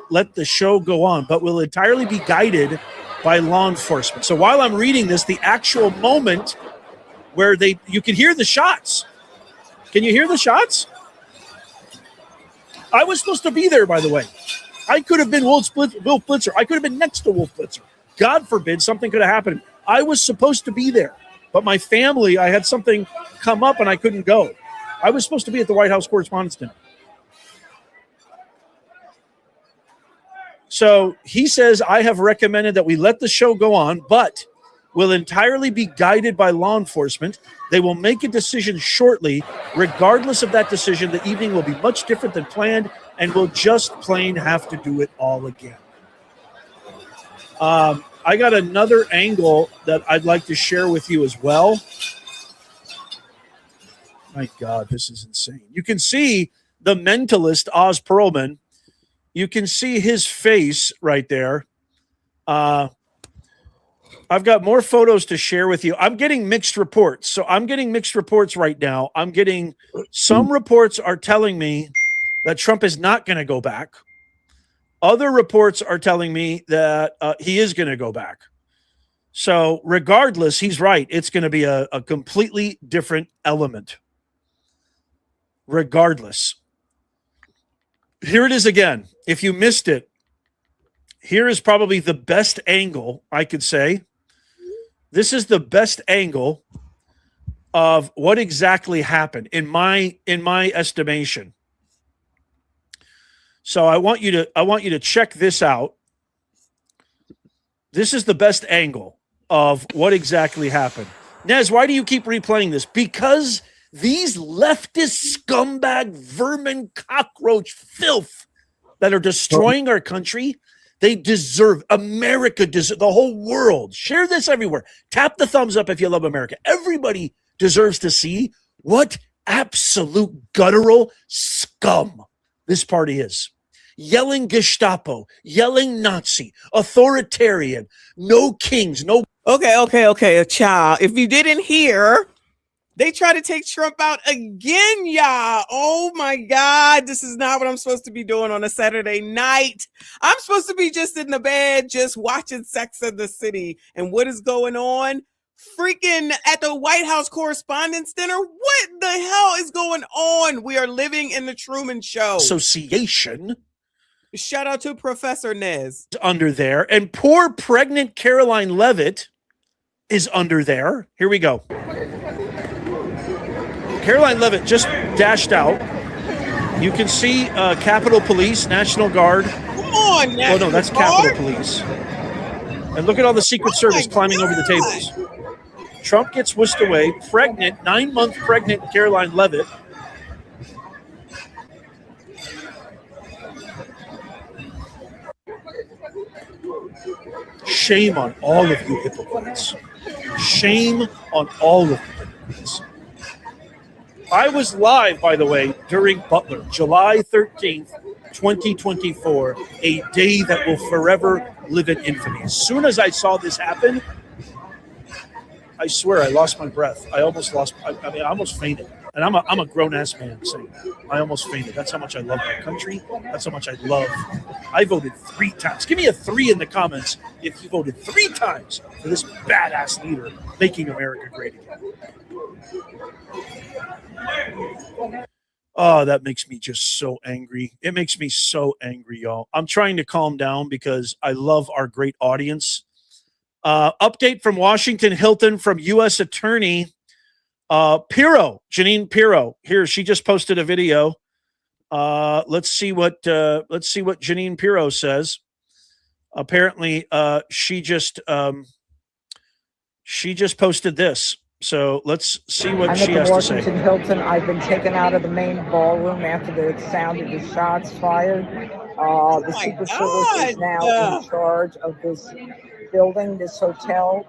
let the show go on, but will entirely be guided by law enforcement. So while I'm reading this, the actual moment where you can hear the shots. Can you hear the shots? I was supposed to be there, by the way. I could have been Wolf Blitzer. I could have been next to Wolf Blitzer. God forbid something could have happened. I was supposed to be there, but my family, I had something come up and I couldn't go. I was supposed to be at the White House Correspondents' Dinner. So he says, I have recommended that we let the show go on, but will entirely be guided by law enforcement. They will make a decision shortly. Regardless of that decision, the evening will be much different than planned, and we'll just plain have to do it all again. I got another angle that I'd like to share with you as well. My God, this is insane. You can see the mentalist, Oz Perlman. You can see his face right there. I've got more photos to share with you. I'm getting mixed reports. So I'm getting mixed reports right now. I'm getting some reports are telling me that Trump is not going to go back. Other reports are telling me that he is going to go back. So regardless, he's right. It's going to be a completely different element. Regardless. Here it is again. If you missed it, here is probably the best angle, I could say. This is the best angle of what exactly happened in my estimation. So I want you to check this out. This is the best angle of what exactly happened. Nez, why do you keep replaying this? Because these leftist scumbag vermin cockroach filth that are destroying our country, they deserve, America deserves, the whole world. Share this everywhere. Tap the thumbs up if you love America. Everybody deserves to see what absolute guttural scum this party is. Yelling Gestapo, yelling Nazi, authoritarian, no kings, no. Okay, child. If you didn't hear, they try to take Trump out again, y'all. Oh my God. This is not what I'm supposed to be doing on a Saturday night. I'm supposed to be just in the bed, just watching Sex and the City. And what is going on? Freaking at the White House Correspondents' Dinner. What the hell is going on? We are living in the Truman Show. Association. Shout out to Professor Nez. Under there. And poor pregnant Caroline Leavitt is under there. Here we go. Caroline Leavitt just dashed out. You can see Capitol Police, National Guard. Come on, National no, that's Guard? Capitol Police. And look at all the Secret Service climbing over the tables. Trump gets whisked away. Pregnant, 9-month pregnant Caroline Leavitt. Shame on all of you hypocrites. Shame on all of you hypocrites. I was live, by the way, during Butler, July 13th, 2024, a day that will forever live in infamy. As soon as I saw this happen, I swear I lost my breath. I almost fainted. And I'm a grown-ass man saying that. I almost fainted. That's how much I love my country. That's how much I love. I voted 3 times. Give me a 3 in the comments if you voted 3 times for this badass leader making America great again. Oh, that makes me just so angry. It makes me so angry, y'all. I'm trying to calm down because I love our great audience. Update from Washington Hilton from U.S. Attorney Pirro, Jeanine Pirro. Here, she just posted a video. Let's see what Jeanine Pirro says. Apparently, she just posted this. So let's see what she has to say. I'm at the Washington Hilton. I've been taken out of the main ballroom after the sound of the shots fired. The Secret Service is now in charge of this building, this hotel.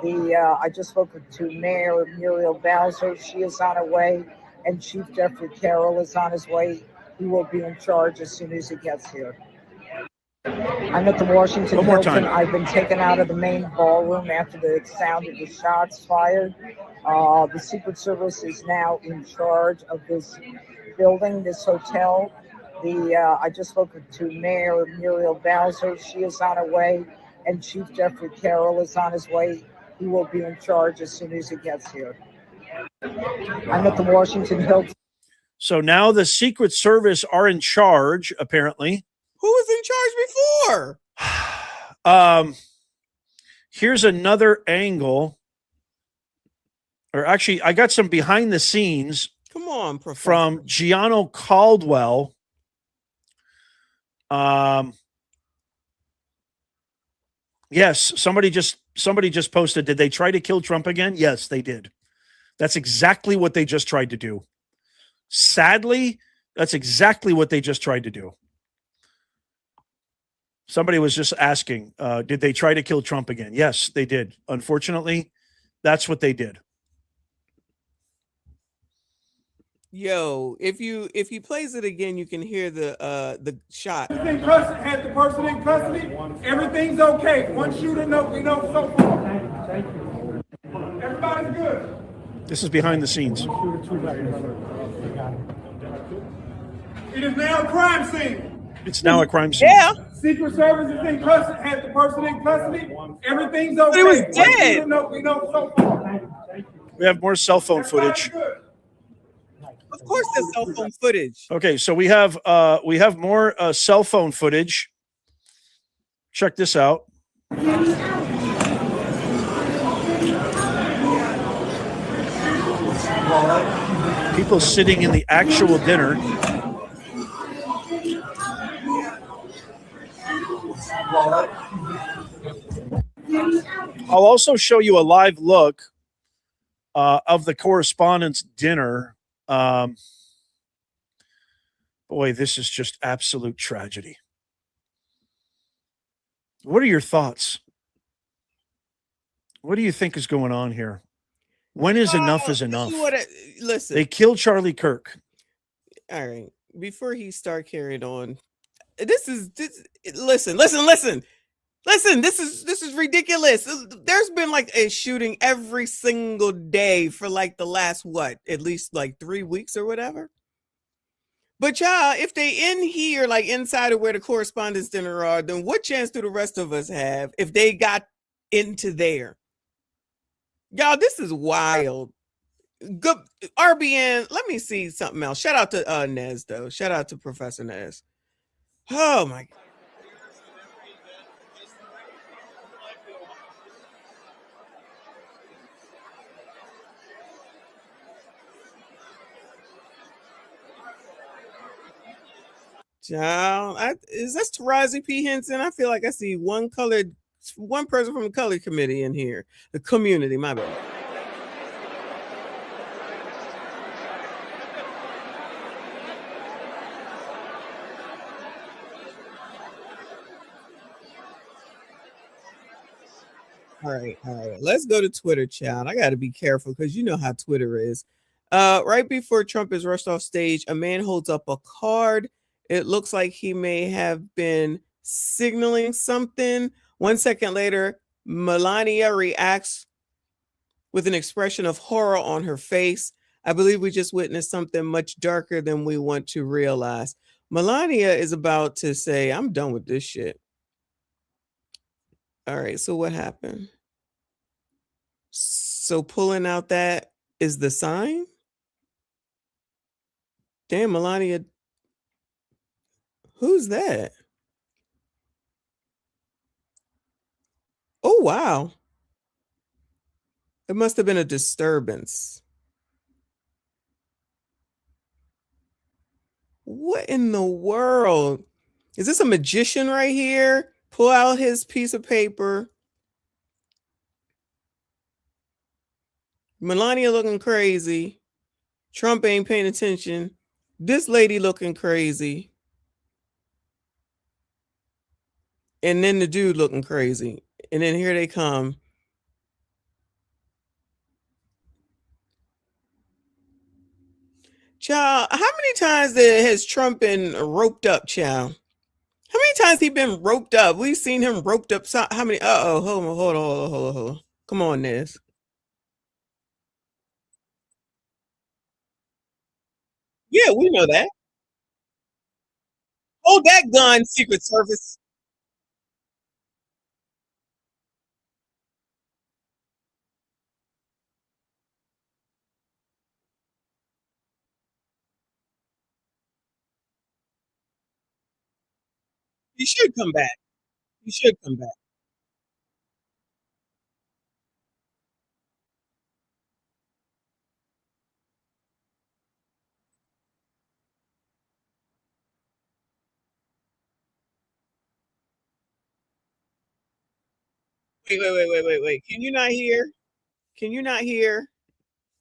I just spoke to Mayor Muriel Bowser. She is on her way, and Chief Jeffrey Carroll is on his way. He will be in charge as soon as he gets here. I'm at the Washington Hilton. I've been taken out of the main ballroom after the sound of the shots fired. The Secret Service is now in charge of this building, this hotel. I just spoke to Mayor Muriel Bowser. She is on her way, and Chief Jeffrey Carroll is on his way. He will be in charge as soon as he gets here. I'm at the Washington Hilton. So now the Secret Service are in charge, apparently. Who was in charge before? Here's another angle. Or actually, I got some behind the scenes. Come on, Professor. From Gianno Caldwell. Yes, somebody just posted, did they try to kill Trump again? Yes, they did. That's exactly what they just tried to do. Sadly, that's exactly what they just tried to do. Somebody was just asking, did they try to kill Trump again? Yes, they did. Unfortunately, that's what they did. Yo, if he plays it again, you can hear the shot. Has the person in custody? Everything's okay. One shooter, we know so far. Everybody's good. This is behind the scenes. It is now a crime scene. It's now a crime scene. Yeah. Secret Service is in custody. Has the person in custody? Everything's okay. He was dead. We know so far. We have more cell phone footage. Of course, there's cell phone footage. Okay, so we have more cell phone footage. Check this out. People sitting in the actual dinner. I'll also show you a live look of the correspondence dinner. Boy, this is just absolute tragedy. What are your thoughts? What do you think is going on here? When is enough is enough? Listen. They killed Charlie Kirk. All right. Before he start carrying on, listen. This is ridiculous. There's been like a shooting every single day for like the last at least like 3 weeks or whatever. But y'all, if they in here, like inside of where the correspondence dinner are, then what chance do the rest of us have if they got into there? Y'all, this is wild. Good RBN. Let me see something else. Shout out to Nez though. Shout out to Professor Nez. Oh my God. Child, is that Tarazi P. Henson? I feel like I see one person from the colored committee in here. The community, my bad. All right. Let's go to Twitter, child. I got to be careful because you know how Twitter is. Right before Trump is rushed off stage, a man holds up a card. It looks like he may have been signaling something. 1 second later, Melania reacts with an expression of horror on her face. I believe we just witnessed something much darker than we want to realize. Melania is about to say, I'm done with this shit. All right, so what happened? So pulling out that is the sign? Damn, Melania. Who's that? Oh, wow. It must have been a disturbance. What in the world? Is this a magician right here? Pull out his piece of paper. Melania looking crazy. Trump ain't paying attention. This lady looking crazy. And then the dude looking crazy. And then here they come. Child, how many times has Trump been roped up, child? How many times he been roped up? We've seen him roped up. How many? Hold on. Come on, Nez. Yeah, we know that. Hold that gun, Secret Service. You should come back. You should come back. Wait. Can you not hear? Can you not hear?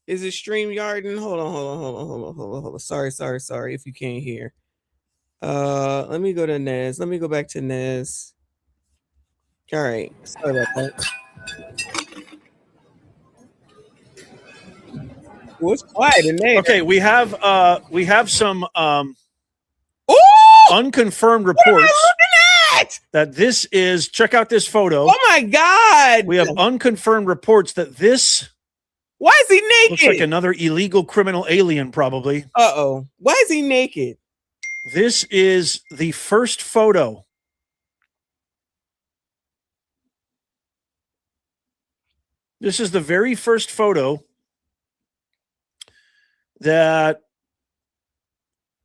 Is it StreamYard? And hold on. Sorry if you can't hear. Let me go to Nez. Let me go back to Nez. All right. Sorry about that. Well, it's quiet in there. Okay, we have some Ooh! unconfirmed What am I reports looking at? that this is. Check out this photo. Oh my God! We have unconfirmed reports that this Why is he naked? looks like another illegal criminal alien, probably. Uh-oh. Why is he naked? This is the first photo. This is the very first photo that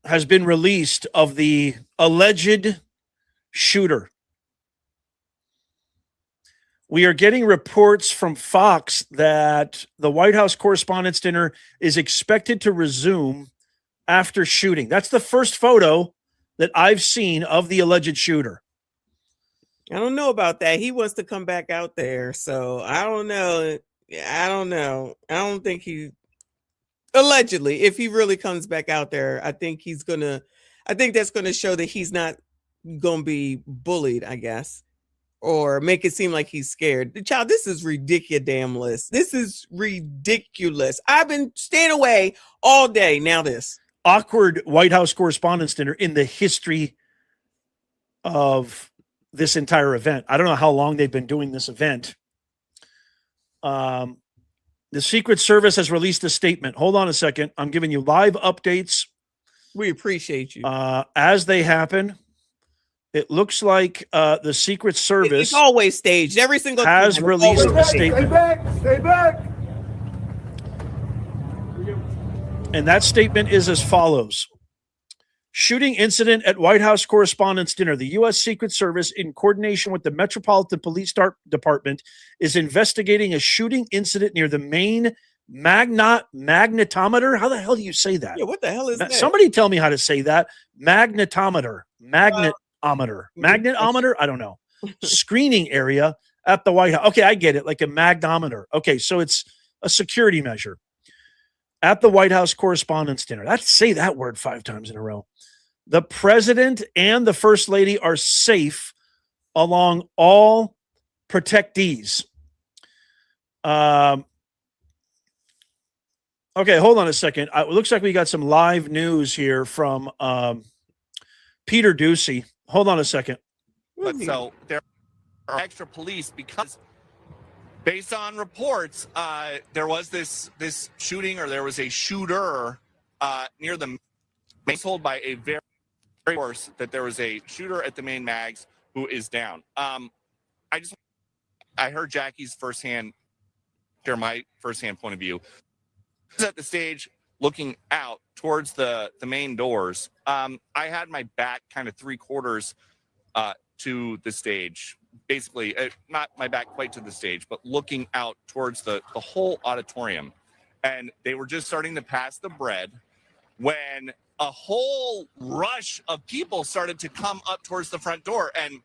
has been released of the alleged shooter. We are getting reports from Fox that the White House Correspondents' Dinner is expected to resume after shooting. That's the first photo that I've seen of the alleged shooter. I don't know about that. He wants to come back out there, so I don't know. I don't think he allegedly, if he really comes back out there, I think that's gonna show that he's not gonna be bullied, I guess, or make it seem like he's scared. Child, this is ridiculous. This is ridiculous. I've been staying away all day. Now this Awkward White House Correspondents' Dinner in the history of this entire event. I don't know how long they've been doing this event. The Secret Service has released a statement. Hold on a second. I'm giving you live updates. we appreciate you. As they happen. It looks like the Secret Service It's always staged. Every single has time. released Always a statement. Stay back. And that statement is as follows. Shooting incident at White House Correspondents' Dinner. The U.S. Secret Service, in coordination with the Metropolitan Police Department, is investigating a shooting incident near the main magnetometer. How the hell do you say that? Yeah, what the hell is that? Somebody tell me how to say that. Magnetometer. Magnetometer? I don't know. Screening area at the White House. Okay, I get it. Like a magnometer. Okay, so it's a security measure. At the White House Correspondents' Dinner. Let's say that word 5 times in a row. The president and the first lady are safe along all protectees. Okay, hold on a second. It looks like we got some live news here from Peter Ducey. Hold on a second. But so there are extra police because based on reports, there was this shooting, or there was a shooter near the main, told by a very source that there was a shooter at the main mags who is down. I heard Jackie's share my firsthand point of view. I was at the stage looking out towards the main doors. I had my back kind of 3/4 to the stage. Basically, not my back quite to the stage, but looking out towards the whole auditorium. And they were just starting to pass the bread when a whole rush of people started to come up towards the front door. And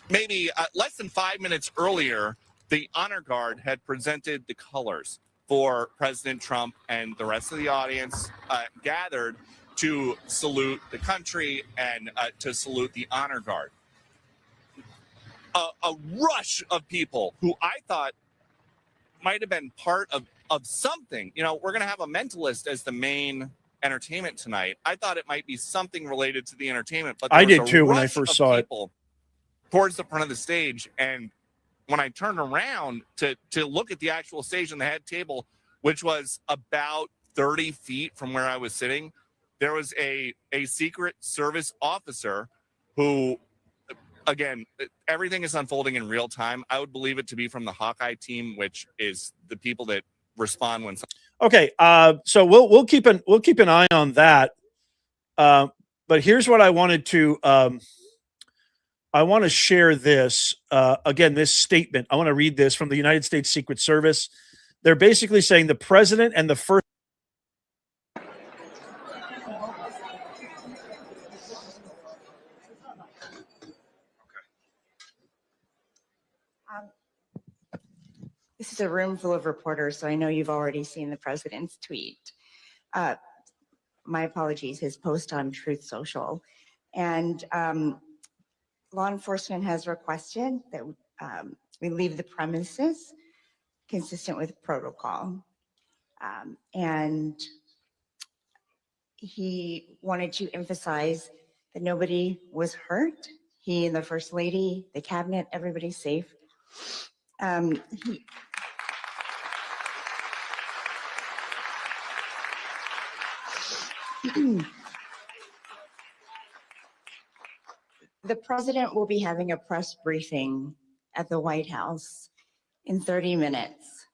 maybe less than 5 minutes earlier, the honor guard had presented the colors for President Trump, and the rest of the audience gathered to salute the country and to salute the honor guard. A rush of people who I thought might have been part of something. You know, we're going to have a mentalist as the main entertainment tonight. I thought it might be something related to the entertainment, but I did too when I first saw it. Towards the front of the stage, and when I turned around to look at the actual stage and the head table, which was about 30 feet from where I was sitting, there was a Secret Service officer who, again, everything is unfolding in real time. I would believe it to be from the Hawkeye team, which is the people that respond when. Okay, so we'll keep an eye on that. But here's what I wanted to. I want to share this again. This statement. I want to read this from the United States Secret Service. They're basically saying the president and the first. This is a room full of reporters, so I know you've already seen the president's tweet. My apologies, his post on Truth Social. And law enforcement has requested that we leave the premises consistent with protocol. And he wanted to emphasize that nobody was hurt. He and the First Lady, the cabinet, everybody's safe. The president will be having a press briefing at the White House in 30 minutes.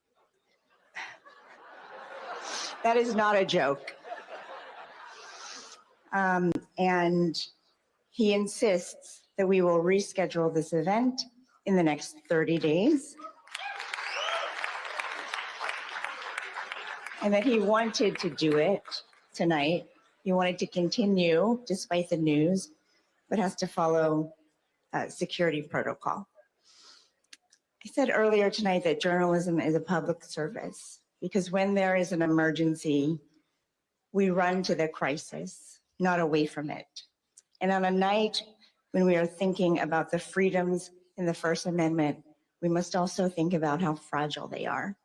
That is not a joke. And he insists that we will reschedule this event in the next 30 days. And that he wanted to do it tonight. He wanted to continue despite the news, but has to follow security protocol. I said earlier tonight that journalism is a public service because when there is an emergency, we run to the crisis, not away from it. And on a night when we are thinking about the freedoms in the First Amendment, we must also think about how fragile they are.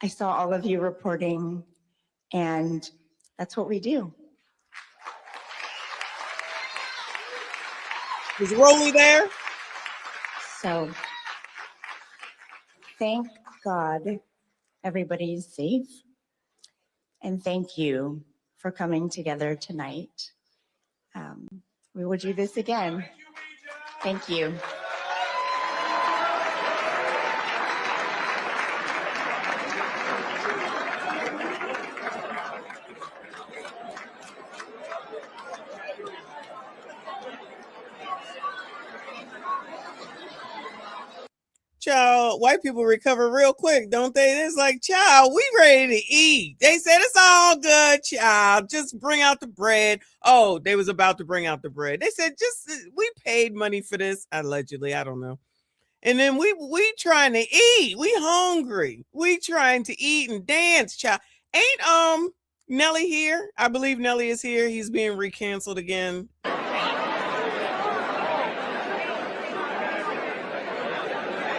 I saw all of you reporting, and that's what we do. Is Rolly there? So, thank God everybody's safe. And thank you for coming together tonight. We will do this again. Thank you. Child, white people recover real quick, don't they? It's like, child, we ready to eat. They said it's all good, child. Just bring out the bread. Oh, they was about to bring out the bread. They said, we paid money for this, allegedly. I don't know. And then we trying to eat. We hungry. We trying to eat and dance, child. Ain't Nelly here? I believe Nelly is here. He's being recanceled again.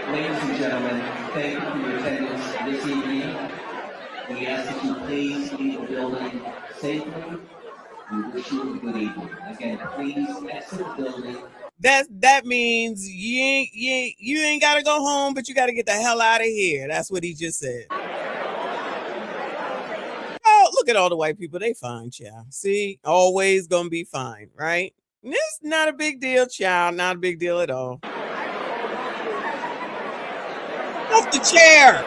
Ladies and gentlemen, thank you for your attendance this evening. We ask that you please leave the building safely. We wish you a good evening. Again, please exit the building. That means you ain't gotta go home, but you gotta get the hell out of here. That's what he just said. Oh, look at all the white people. They fine, child. See, always gonna be fine, right? It's not a big deal, child. Not a big deal at all. Off the chair.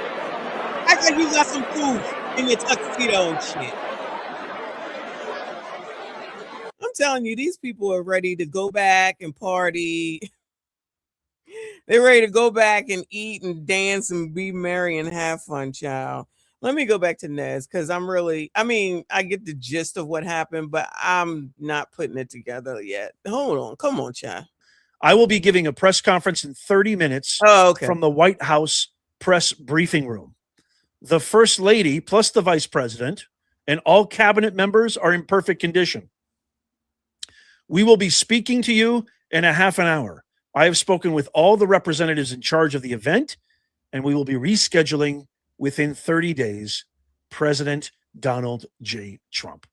Act like you got some food in your tuxedo and shit. I'm telling you, these people are ready to go back and party. They're ready to go back and eat and dance and be merry and have fun, child. Let me go back to Nez because I get the gist of what happened, but I'm not putting it together yet. Hold on. Come on, child. I will be giving a press conference in 30 minutes from the White House press briefing room. The First Lady plus the Vice President and all cabinet members are in perfect condition. We will be speaking to you in a half an hour. I have spoken with all the representatives in charge of the event, and we will be rescheduling within 30 days. President Donald J. Trump.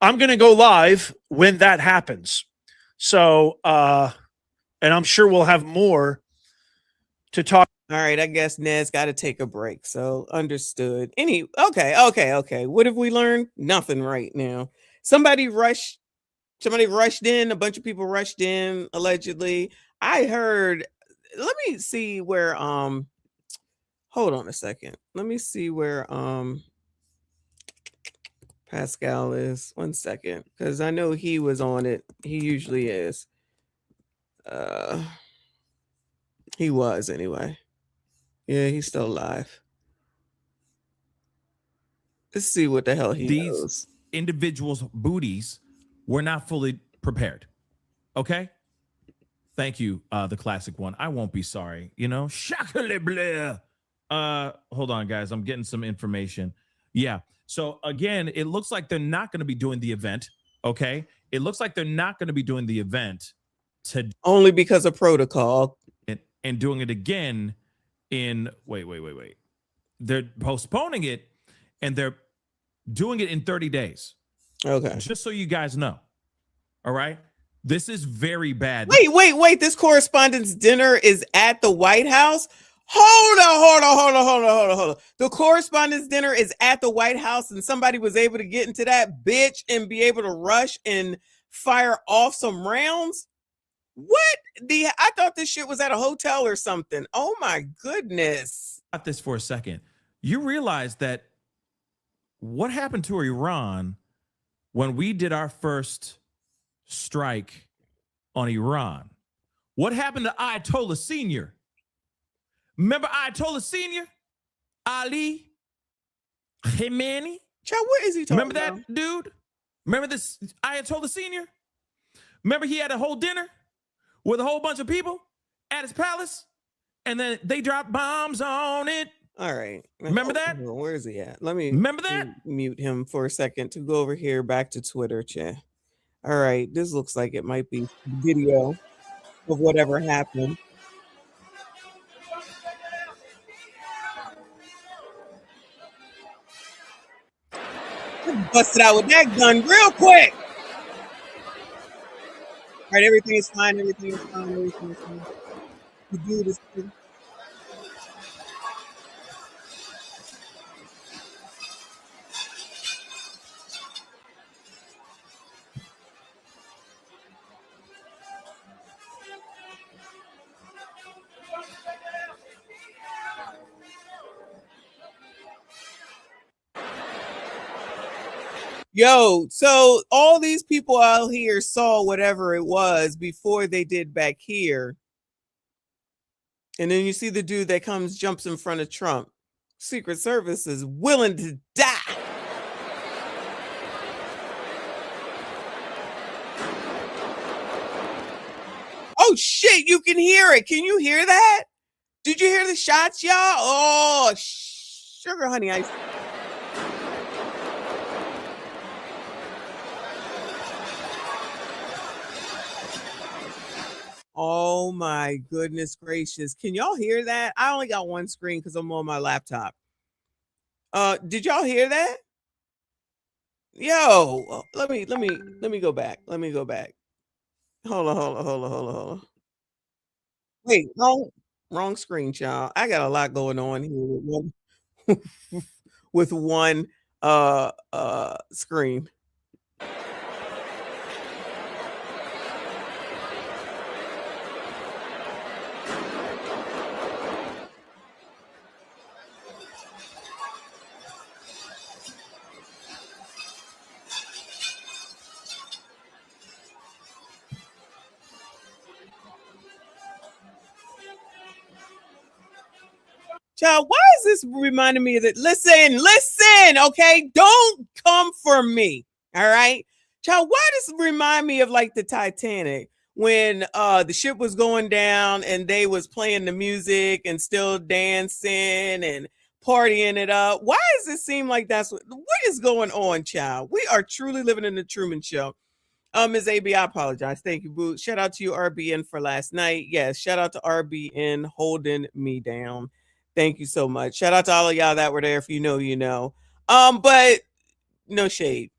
I'm going to go live when that happens. So, and I'm sure we'll have more to talk. All right, I guess Ned's got to take a break. So understood. Okay. What have we learned? Nothing right now. Somebody rush Somebody rushed in, a bunch of people rushed in, allegedly. I heard, let me see where, hold on a second. Let me see where, Pascal is. 1 second, because I know he was on it. He usually is. He was anyway. Yeah, he's still alive. Let's see what the hell he knows. Individuals' booties were not fully prepared. Okay? Thank you, the classic one. I won't be sorry. You know? Hold on, guys. I'm getting some information. Yeah. So again, it looks like they're not going to be doing the event. Okay. It looks like they're not going to be doing the event only because of protocol and doing it again in wait. They're postponing it and they're doing it in 30 days. Okay. Just so you guys know. All right. This is very bad. Wait. This correspondence dinner is at the White House. Hold on. The correspondence dinner is at the White House, and somebody was able to get into that bitch and be able to rush and fire off some rounds. What? I thought this shit was at a hotel or something. Oh my goodness. About this for a second. You realize that what happened to Iran when we did our first strike on Iran? What happened to Ayatollah Senior? Remember Ayatollah Senior? Ali Khamenei? Child, what is he talking about? Remember that dude? Remember this Ayatollah Senior? Remember he had a whole dinner with a whole bunch of people at his palace? And then they dropped bombs on it. All right. Remember that? Where is he at? Let me remember that? Mute him for a second to go over here back to Twitter chat. All right. This looks like it might be video of whatever happened. Busted out with that gun real quick. All right, everything is fine. The dude is good. Yo, so all these people out here saw whatever it was before they did back here. And then you see the dude that jumps in front of Trump. Secret Service is willing to die. Oh shit, you can hear it. Can you hear that? Did you hear the shots, y'all? Oh, sugar honey ice. Oh my goodness gracious. Can y'all hear that? I only got one screen because I'm on my laptop. Did y'all hear that? Yo, let me go back. Let me go back. Hold on. Wait, wrong screen, y'all. I got a lot going on here with one screen. Child, why is this reminding me of that? Listen, okay? Don't come for me, all right? Child, why does it remind me of like the Titanic when the ship was going down and they was playing the music and still dancing and partying it up? Why does it seem like what is going on, child? We are truly living in the Truman Show. Ms. AB, I apologize. Thank you, boo. Shout out to you, RBN, for last night. Yes, shout out to RBN holding me down. Thank you so much. Shout out to all of y'all that were there. If you know, you know. But no shade.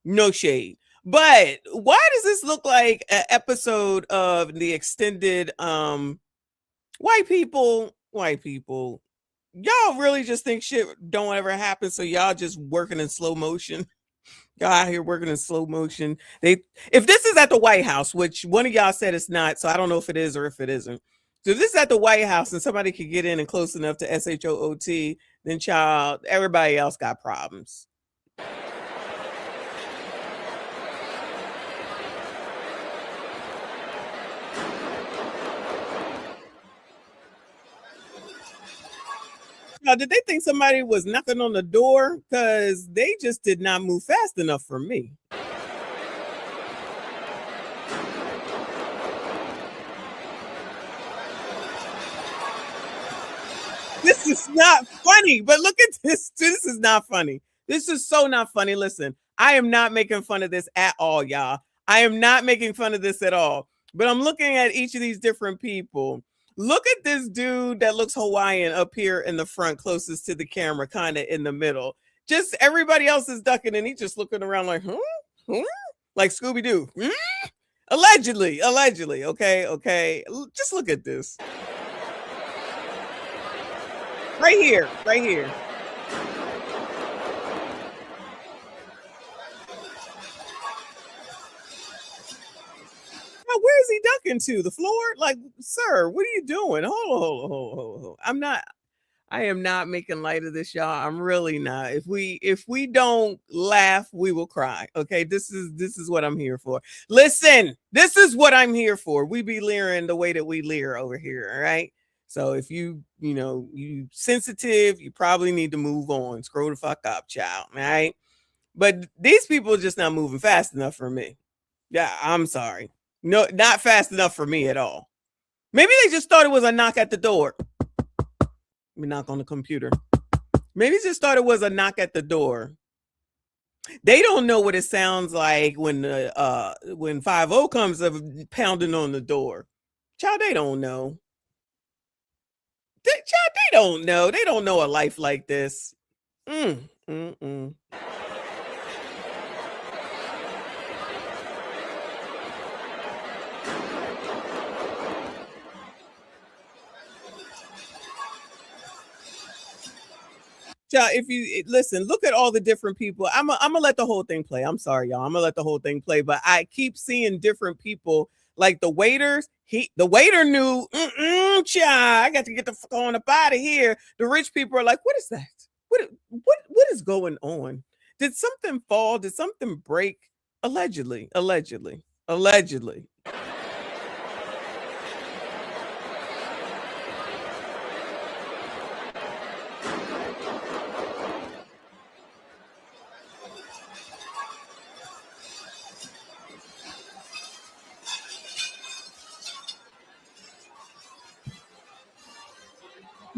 But why does this look like an episode of the extended white people? Y'all really just think shit don't ever happen, so y'all just working in slow motion? Y'all out here working in slow motion. If this is at the White House, which one of y'all said it's not, so I don't know if it is or if it isn't. So if this is at the White House and somebody could get in and close enough to SHOOT, then child, everybody else got problems. Now, did they think somebody was knocking on the door? Because they just did not move fast enough for me. This is not funny, but look at this. This is not funny. This is so not funny. Listen, I am not making fun of this at all, y'all. I am not making fun of this at all. But I'm looking at each of these different people. Look at this dude that looks Hawaiian up here in the front, closest to the camera, kind of in the middle. Just everybody else is ducking, and he's just looking around like, like Scooby-Doo. Allegedly. Okay. Just look at this. Right here. Now, where is he ducking to? The floor? Like, sir, what are you doing? Hold on. I am not making light of this, y'all. I'm really not. If we don't laugh, we will cry. Okay, this is what I'm here for. Listen, this is what I'm here for. We be leering the way that we leer over here. All right. So if you sensitive, you probably need to move on. Scroll the fuck up, child. All right. But these people are just not moving fast enough for me. Yeah, I'm sorry. No, not fast enough for me at all. Maybe they just thought it was a knock at the door. Let me knock on the computer. Maybe just thought it was a knock at the door. They don't know what it sounds like when 5-0 comes up pounding on the door. Child, they don't know. They don't know. They don't know a life like this. Child, if you listen, look at all the different people. I'm gonna let the whole thing play. I'm sorry, y'all. I'm gonna let the whole thing play, but I keep seeing different people. Like the waiters, the waiter knew, child, I got to get the fuck on up out of here. The rich people are like, what is that? What is going on? Did something fall? Did something break? Allegedly.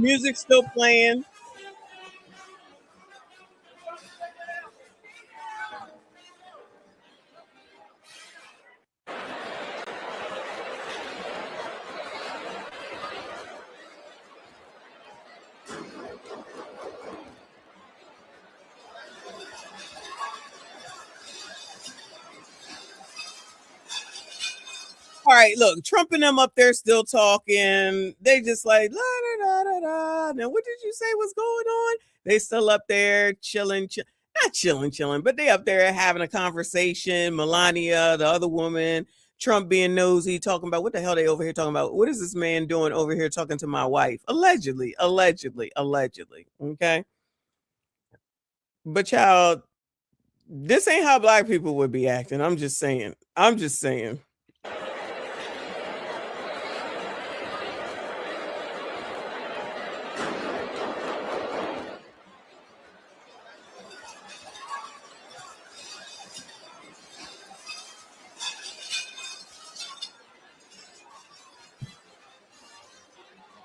Music still playing. All right, look, Trump and them up there still talking. They just like, la, da, da, da, da. Now, what did you say was going on? They still up there chilling, not chilling, but they up there having a conversation. Melania, the other woman, Trump being nosy, talking about what the hell they over here talking about. What is this man doing over here talking to my wife? Allegedly. Okay. But child, this ain't how black people would be acting. I'm just saying.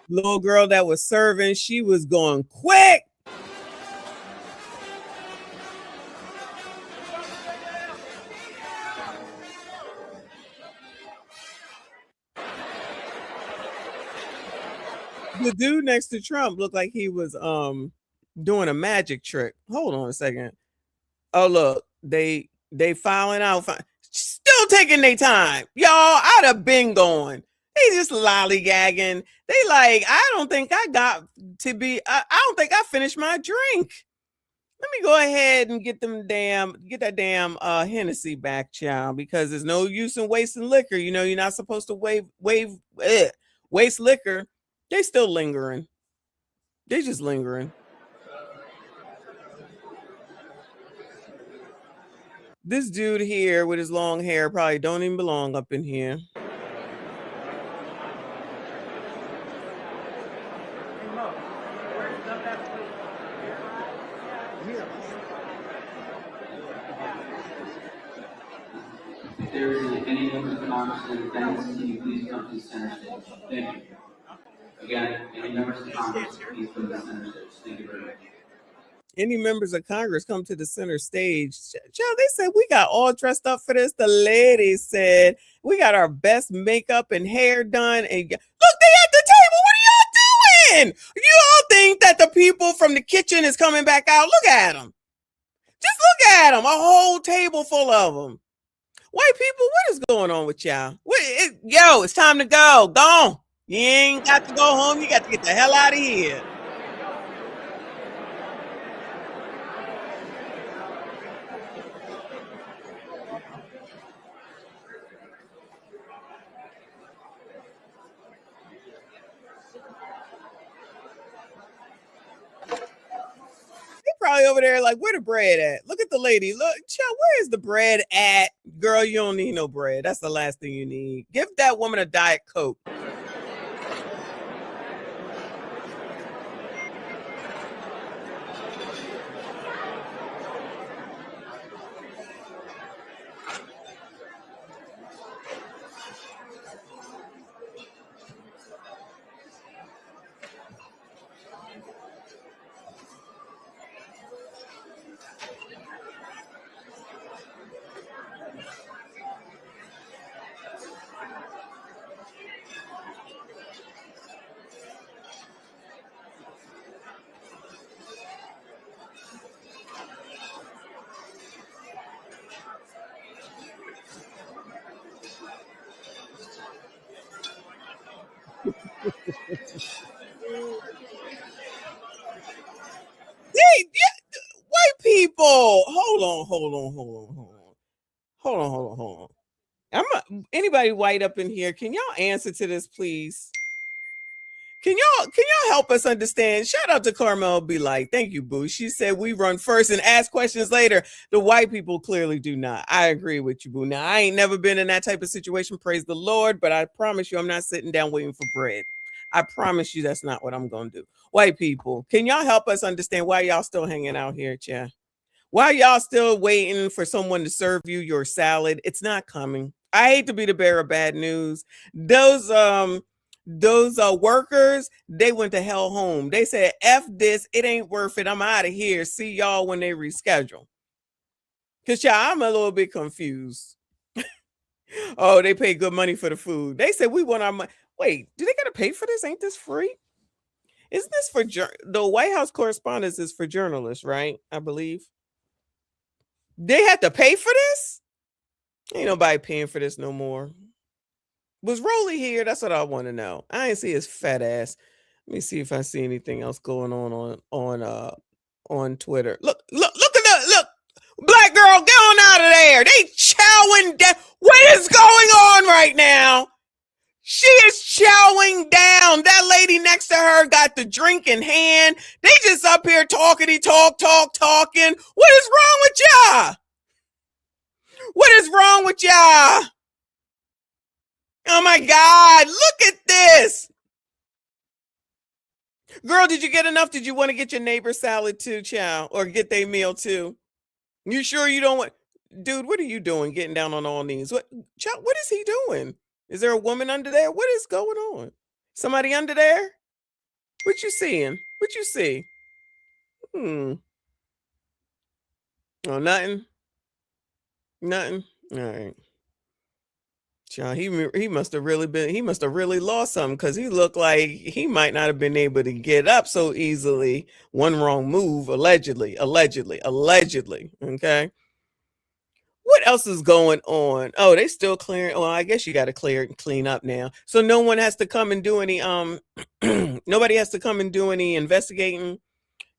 Little girl that was serving, she was going quick. The dude next to Trump looked like he was doing a magic trick. Hold on a second. Oh, look, they filing out, still taking their time. Y'all, I'd have been going. They just lollygagging. They like, I don't think I got to be, I don't think I finished my drink. Let me go ahead and get that damn Hennessy back, child, because there's no use in wasting liquor. You know, you're not supposed to waste liquor. They still lingering. They just lingering. This dude here with his long hair probably don't even belong up in here. If there is any members of Congress in attendance, can you please come to the center stage? Thank you. Again, any members of Congress, please come to the center stage. Thank you very much. Any members of Congress come to the center stage. Child, they said we got all dressed up for this. The ladies said we got our best makeup and hair done. And look, they at the table. What are y'all doing? You all think that the people from the kitchen is coming back out? Look at them. Just look at them. A whole table full of them. White people, what is going on with y'all? Yo, it's time to go. Go on. You ain't got to go home. You got to get the hell out of here. Probably over there like, where the bread at? Look at the lady. Look, child, where is the bread at? Girl, you don't need no bread. That's the last thing you need. Give that woman a Diet Coke. White people, hold on. Anybody white up in here? Can y'all answer to this, please? Can y'all help us understand? Shout out to Carmel Be Like. Thank you, boo. She said we run first and ask questions later. The white people clearly do not. I agree with you, boo. Now, I ain't never been in that type of situation, praise the Lord, but I promise you I'm not sitting down waiting for bread. I promise you that's not what I'm going to do. White people, can y'all help us understand why y'all still hanging out here, chat? Why y'all still waiting for someone to serve you your salad? It's not coming. I hate to be the bearer of bad news. Those workers, they went to hell home. They said, F this, it ain't worth it. I'm out of here. See y'all when they reschedule. Because y'all, I'm a little bit confused. Oh, they pay good money for the food. They said we want our money. Wait, do they got to pay for this? Ain't this free? Isn't this for the White House correspondence is for journalists, right? I believe. They had to pay for this? Ain't nobody paying for this no more. Was Rolly here? That's what I want to know. I ain't see his fat ass. Let me see if I see anything else going on Twitter. Look at that. Look, black girl, get on out of there. They chowing down. What is going on right now? She is chowing down. That lady next to her got the drink in hand. They just up here talking. What is wrong with y'all? What is wrong with y'all? Oh my God, look at this. Girl, did you get enough? Did you want to get your neighbor salad too, child? Or get their meal too? You sure you don't want? Dude, what are you doing getting down on all knees? What is he doing? Is there a woman under there? What is going on? Somebody under there? What you seeing? What you see? Oh, nothing? Nothing? All right. Child, he must have really lost something because he looked like he might not have been able to get up so easily. One wrong move, allegedly. Okay. What else is going on? Oh, they still clearing. Well, I guess you got to clear and clean up now. So no one has to come and do any nobody has to come and do any investigating.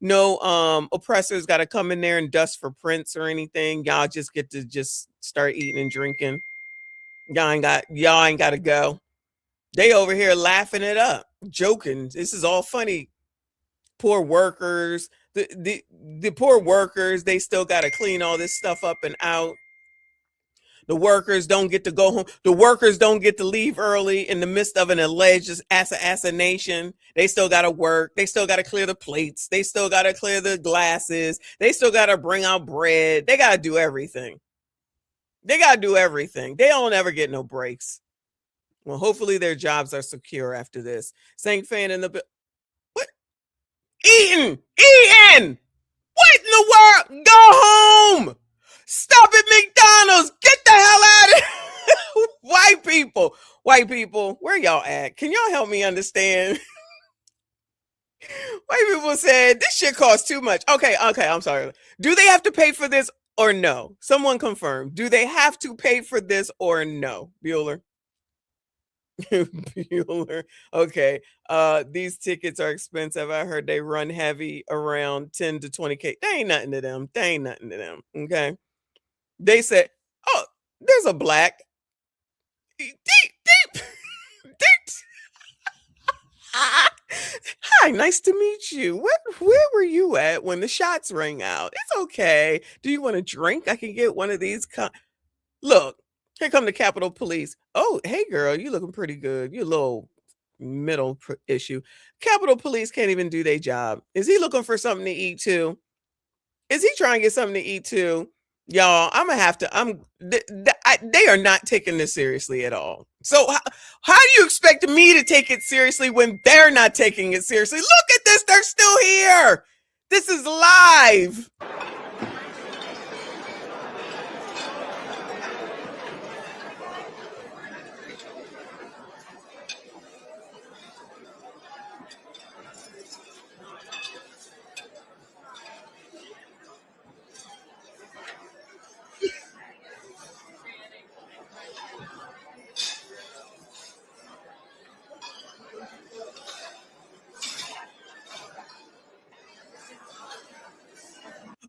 no oppressors got to come in there and dust for prints or anything. Y'all just get to just start eating and drinking. Y'all ain't got to go. They over here laughing it up, joking. This is all funny. Poor workers, the poor workers, they still got to clean all this stuff up and out. The workers don't get to go home. The workers don't get to leave early in the midst of an alleged assassination. They still got to work. They still got to clear the plates. They still got to clear the glasses. They still got to bring out bread. They got to do everything. They got to do everything. They don't ever get no breaks. Well, hopefully their jobs are secure after this. Sank fan in the... What? Eating! What in the world? Go home! Stop at McDonald's! Get the hell out of here! White people, where y'all at? Can y'all help me understand? White people said this shit costs too much. Okay, I'm sorry. Do they have to pay for this or no? Someone confirm. Do they have to pay for this or no? Bueller. Bueller. Okay. These tickets are expensive. I heard they run heavy around 10 to 20K. They ain't nothing to them. Okay. They said, oh, there's a black. Hi, nice to meet you. Where were you at when the shots rang out? It's okay. Do you want a drink? I can get one of these. Look, here come the Capitol Police. Oh, hey, girl, you looking pretty good. You a little middle issue. Capitol Police can't even do their job. Is he looking for something to eat too? Is he trying to get something to eat too? Y'all, I'm gonna have to. They are not taking this seriously at all. So how do you expect me to take it seriously when they're not taking it seriously? Look at this; they're still here. This is live.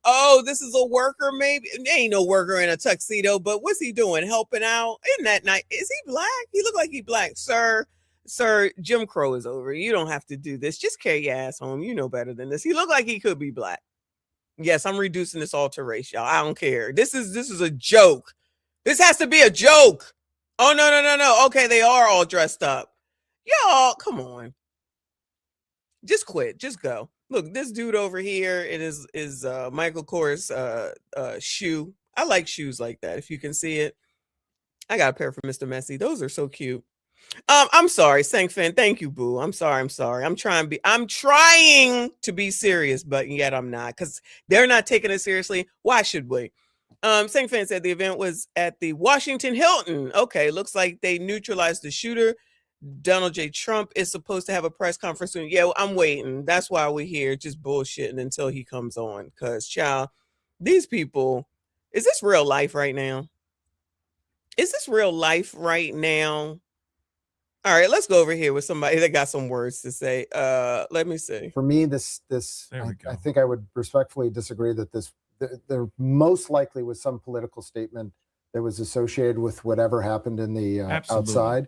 Oh, this is a worker, maybe. There ain't no worker in a tuxedo, but what's he doing? Helping out? Isn't that night? Is he black? He look like he black. Sir, Jim Crow is over. You don't have to do this. Just carry your ass home. You know better than this. He looked like he could be black. Yes, I'm reducing this all to race, y'all. I don't care. This is a joke. This has to be a joke. Oh, no. Okay, they are all dressed up. Y'all, come on. Just quit. Just go. Look, this dude over here, it is Michael Kors shoe. I like shoes like that. If you can see it. I got a pair for Mr. Messi. Those are so cute. I'm sorry, Sankfan. Thank you, boo. I'm sorry. I'm trying to be serious, but yet I'm not, because they're not taking it seriously. Why should we? Sankfan said the event was at the Washington Hilton. Okay, looks like they neutralized the shooter. Donald J. Trump is supposed to have a press conference soon. Yeah, I'm waiting. That's why we're here, just bullshitting until he comes on. Because, child, these people, is this real life right now? Is this real life right now? All right, let's go over here with somebody that got some words to say. Let me see. For me, I think I would respectfully disagree that there most likely was some political statement that was associated with whatever happened in the outside.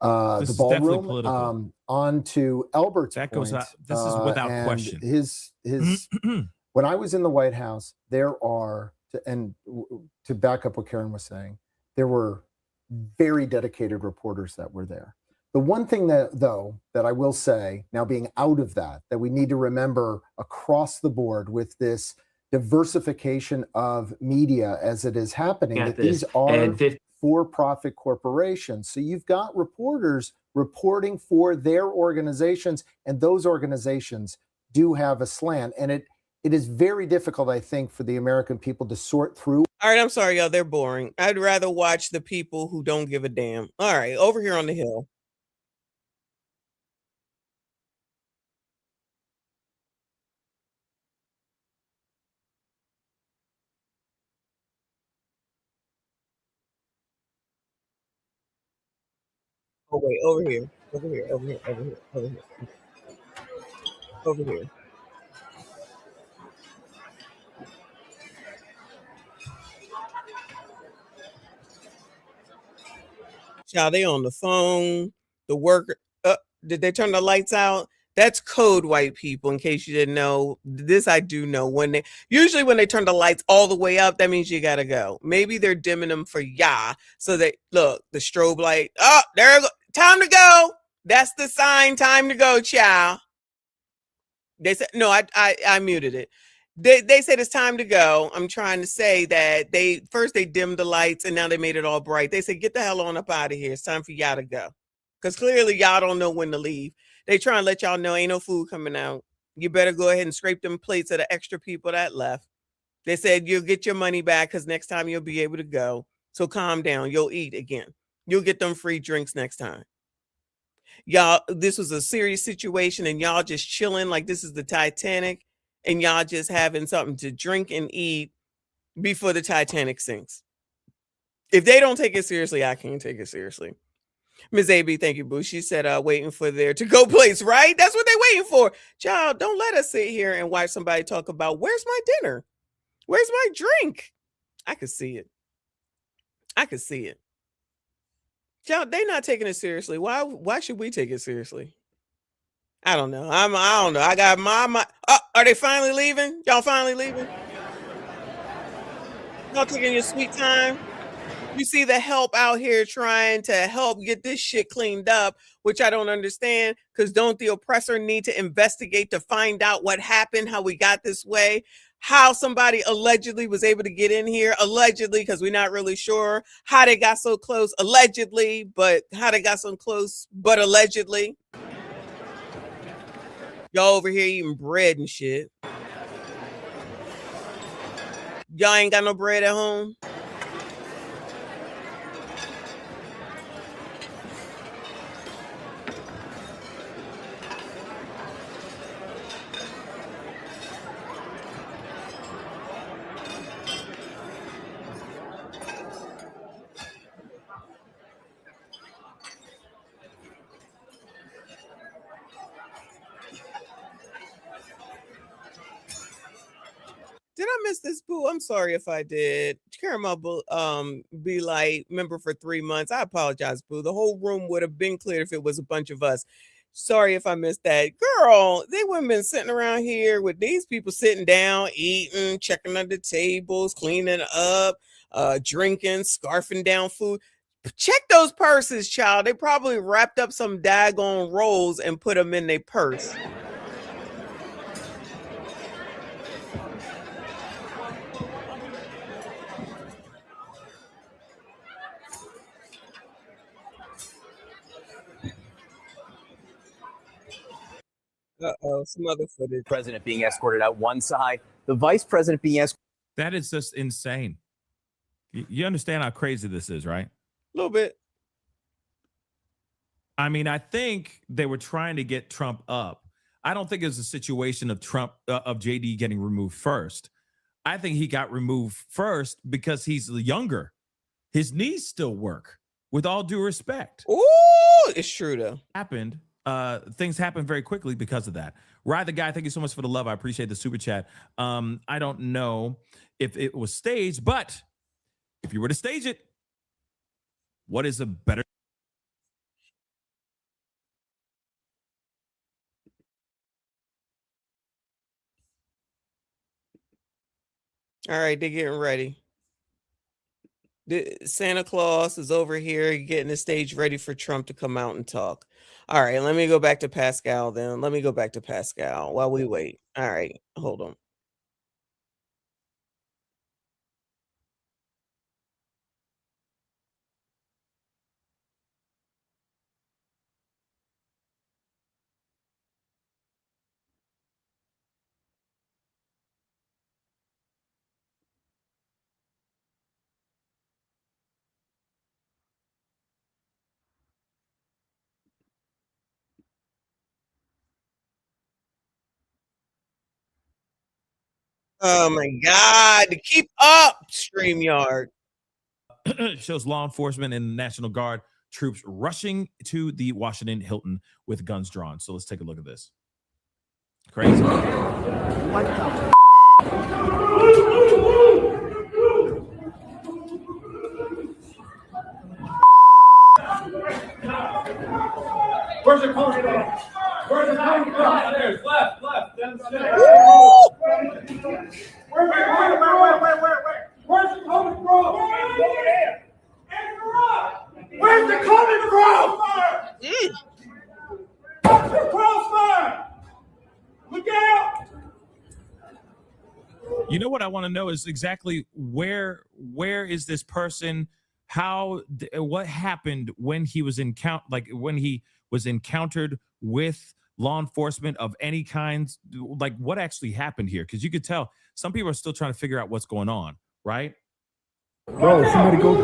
The ballroom. On to Albert's that point, goes out. This is without question. His when I was in the White House, to back up what Karen was saying, there were very dedicated reporters that were there. The one thing that I will say, now being out of that we need to remember across the board with this diversification of media as it is happening, that these are for-profit corporations. So you've got reporters reporting for their organizations, and those organizations do have a slant. And it is very difficult, I think, for the American people to sort through. All right, I'm sorry, y'all. They're boring. I'd rather watch the people who don't give a damn. All right, over here on the Hill. Oh wait, over here. Child, they on the phone. The worker, did they turn the lights out? That's code, white people, in case you didn't know. This I do know. Usually when they turn the lights all the way up, that means you gotta go. Maybe they're dimming them for ya. So they look, the strobe light. Oh, there go. Time to go. That's the sign. Time to go, child. They said no, I muted it. They said it's time to go. I'm trying to say that they dimmed the lights and now they made it all bright. They said, get the hell on up out of here. It's time for y'all to go. Because clearly y'all don't know when to leave. They trying to let y'all know ain't no food coming out. You better go ahead and scrape them plates of the extra people that left. They said you'll get your money back because next time you'll be able to go. So calm down. You'll eat again. You'll get them free drinks next time. Y'all, this was a serious situation and y'all just chilling like this is the Titanic and y'all just having something to drink and eat before the Titanic sinks. If they don't take it seriously, I can't take it seriously. Ms. AB, thank you, boo. She said, waiting for their to-go place, right? That's what they're waiting for. Child, don't let us sit here and watch somebody talk about, where's my dinner? Where's my drink? I could see it. I could see it. Child, they're not taking it seriously. Why should we take it seriously? I don't know. I don't know. I got my are they finally leaving? Y'all finally leaving? Y'all taking your sweet time? You see the help out here trying to help get this shit cleaned up, which I don't understand, because don't the oppressor need to investigate to find out what happened, how we got this way, how somebody allegedly was able to get in here, allegedly, because we're not really sure how they got so close, allegedly, but how they got so close, but allegedly. Y'all over here eating bread and shit. Y'all ain't got no bread at home? Did I miss this, boo? I'm sorry if I did. Caramel, be like member for 3 months. I apologize, boo. The whole room would have been cleared if it was a bunch of us. Sorry if I missed that. Girl, they wouldn't been sitting around here with these people sitting down, eating, checking under tables, cleaning up, drinking, scarfing down food. Check those purses, child. They probably wrapped up some daggone rolls and put them in their purse. Some other footage. President being escorted out one side, the vice president being escorted. That is just insane. You understand how crazy this is, right? A little bit. I mean, I think they were trying to get Trump up. I don't think it's a situation of Trump, of JD getting removed first. I think he got removed first because he's younger. His knees still work, with all due respect. Ooh, it's true though. Happened. Things happen very quickly because of that. Ride the guy, thank you so much for the love. I appreciate the super chat. I don't know if it was staged, but if you were to stage it, what is a better? All right, they're getting ready. Santa Claus is over here getting the stage ready for Trump to come out and talk. All right, let me go back to Pascal then. Let me go back to Pascal while we wait. All right, hold on. Oh my God, keep up, StreamYard. Shows law enforcement and the National Guard troops rushing to the Washington Hilton with guns drawn. So let's take a look at this. Crazy. What the Where's it coming from? Where's it coming from? Left. Where's it coming from? Where's it coming from? What's the crossfire? Look out! You know what I want to know is exactly where is this person? What happened when he was encountered with law enforcement of any kind? Like, what actually happened here? Because you could tell some people are still trying to figure out what's going on, right? Bro, somebody go.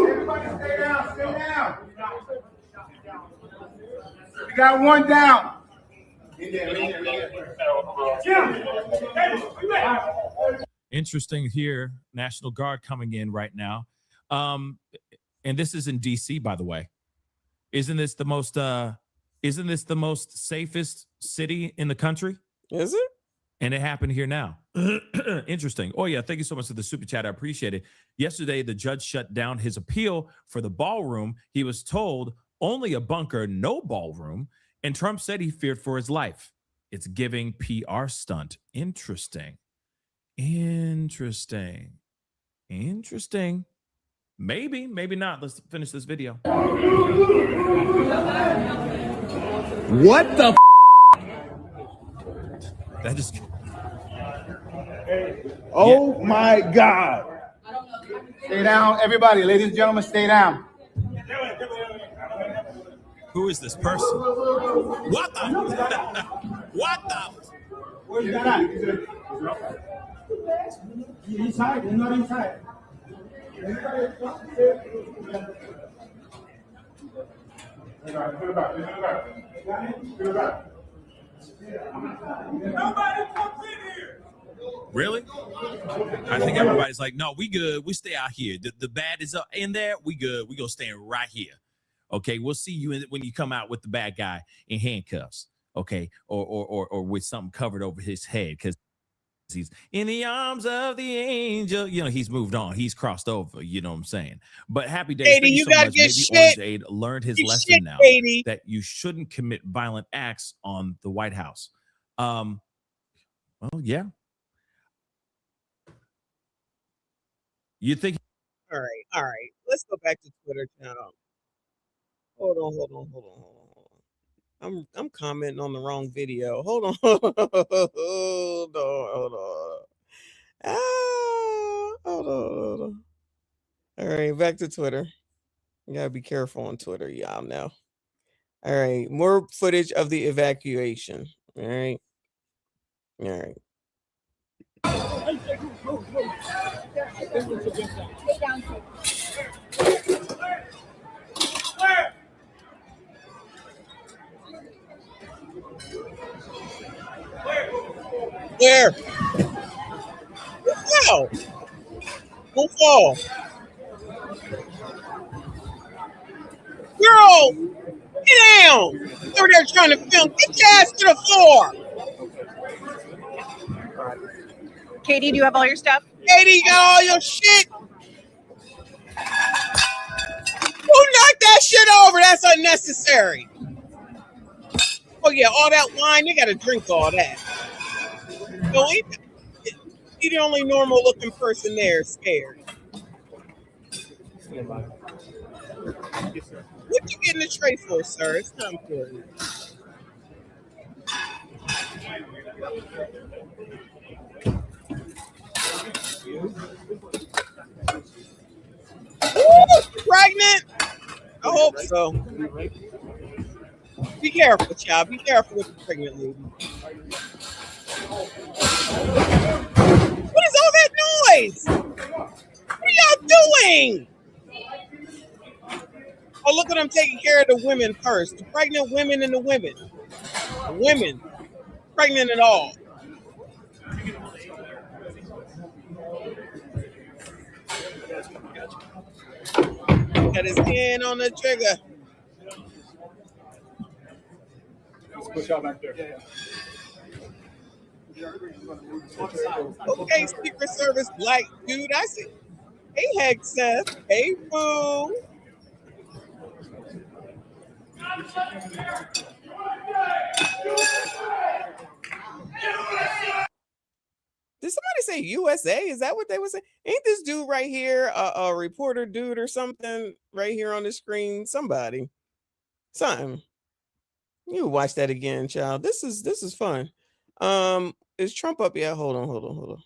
Everybody stay down. We got one down. Interesting here. National Guard coming in right now. And this is in DC, by the way. Isn't this the most safest city in the country? Is it? And it happened here now. Interesting. Oh, yeah. Thank you so much for the super chat. I appreciate it. Yesterday, the judge shut down his appeal for the ballroom. He was told only a bunker, no ballroom. And Trump said he feared for his life. It's giving PR stunt. Interesting. Maybe, maybe not. Let's finish this video. What the? That just. Oh my God! Stay down, everybody, ladies and gentlemen. Stay down. Who is this person? What the? What the? Where's that at? He's inside. He's not inside. Nobody comes in here. Really? I think everybody's like, no, we good. We stay out here. The bad is in there. We good. We gonna stand right here. Okay, we'll see you when you come out with the bad guy in handcuffs. Okay, or with something covered over his head because he's in the arms of the angel. You know, he's moved on. He's crossed over. You know what I'm saying? But happy days. Katie, you gotta get shit. Maybe Orange Aid learned his Get lesson shit, now Katie. that you shouldn't commit violent acts on the White House. Well, yeah. You think? All right. Let's go back to Twitter now. Hold on. I'm commenting on the wrong video. Hold on. Hold on. All right, back to Twitter. You gotta be careful on Twitter, y'all know. All right, more footage of the evacuation. All right. Where? Wow. Don't fall. Girl, get down. Over there trying to film. Get your ass to the floor. Katie, do you have all your stuff? Katie, you got all your shit. Who knocked that shit over? That's unnecessary. Oh, yeah, all that wine, you got to drink all that. No, he's the only normal looking person there scared. What you getting the tray for, sir? It's not important. Ooh, pregnant? I hope so. Be careful, child. Be careful with the pregnant lady. What is all that noise? What are y'all doing? Oh, look at them taking care of the women first. The pregnant women and the women. The women. Pregnant at all. Got his hand on the trigger. Let's push out back there. Okay, Secret Service black dude, I see. Hey, Hexeth. Hey, Boo. Did somebody say USA? Is that what they were saying? Ain't this dude right here a reporter dude or something right here on the screen? Somebody. Something. You watch that again, child. This is fun. Is Trump up yet? Hold on.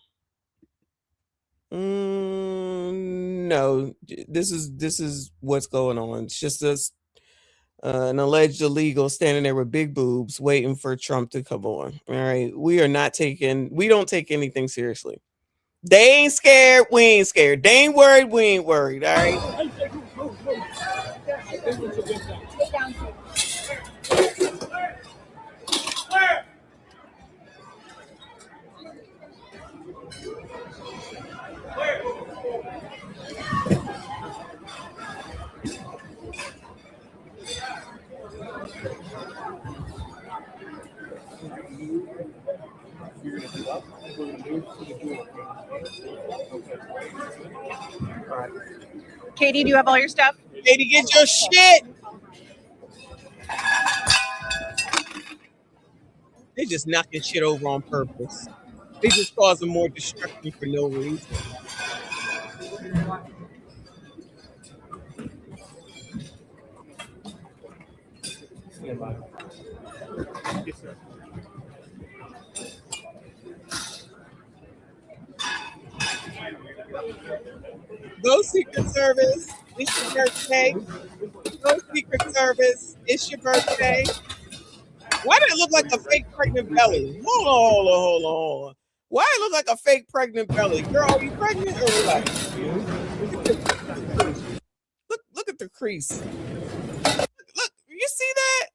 No, this is what's going on. It's just an alleged illegal standing there with big boobs waiting for Trump to come on. All right. We don't take anything seriously. They ain't scared, we ain't scared. They ain't worried, we ain't worried. All right. Katie, do you have all your stuff? Katie, get your shit. They just knocking shit over on purpose. They just causing more destruction for no reason. Go Secret Service. It's your birthday. Go Secret Service. It's your birthday. Why did it look like a fake pregnant belly? Hold on. Why it look like a fake pregnant belly? Girl, are you pregnant or what? Look at the crease. Look, you see that?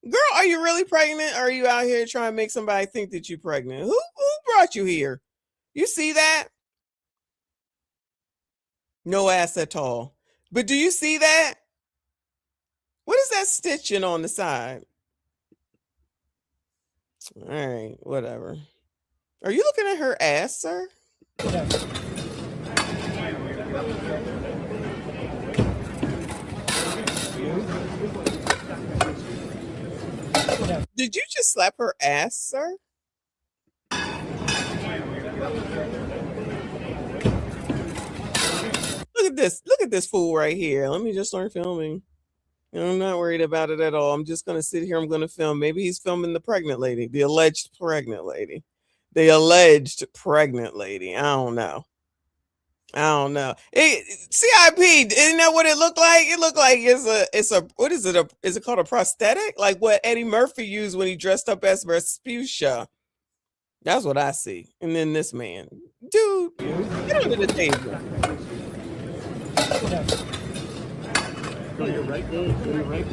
Girl, are you really pregnant? Or are you out here trying to make somebody think that you're pregnant? Who brought you here? You see that? No ass at all. But do you see that? What is that stitching on the side? All right, whatever. Are you looking at her ass, sir? Did you just slap her ass, sir? Look at this. Look at this fool right here. Let me just start filming. I'm not worried about it at all. I'm just going to sit here. I'm going to film. Maybe he's filming the pregnant lady, the alleged pregnant lady. The alleged pregnant lady. I don't know. CIP, isn't that what it looked like? It looked like it's a what is it? Is it called a prosthetic? Like what Eddie Murphy used when he dressed up as Vespuccia. That's what I see. And then this man. Dude, get under the table. Go to your right. Go to your right.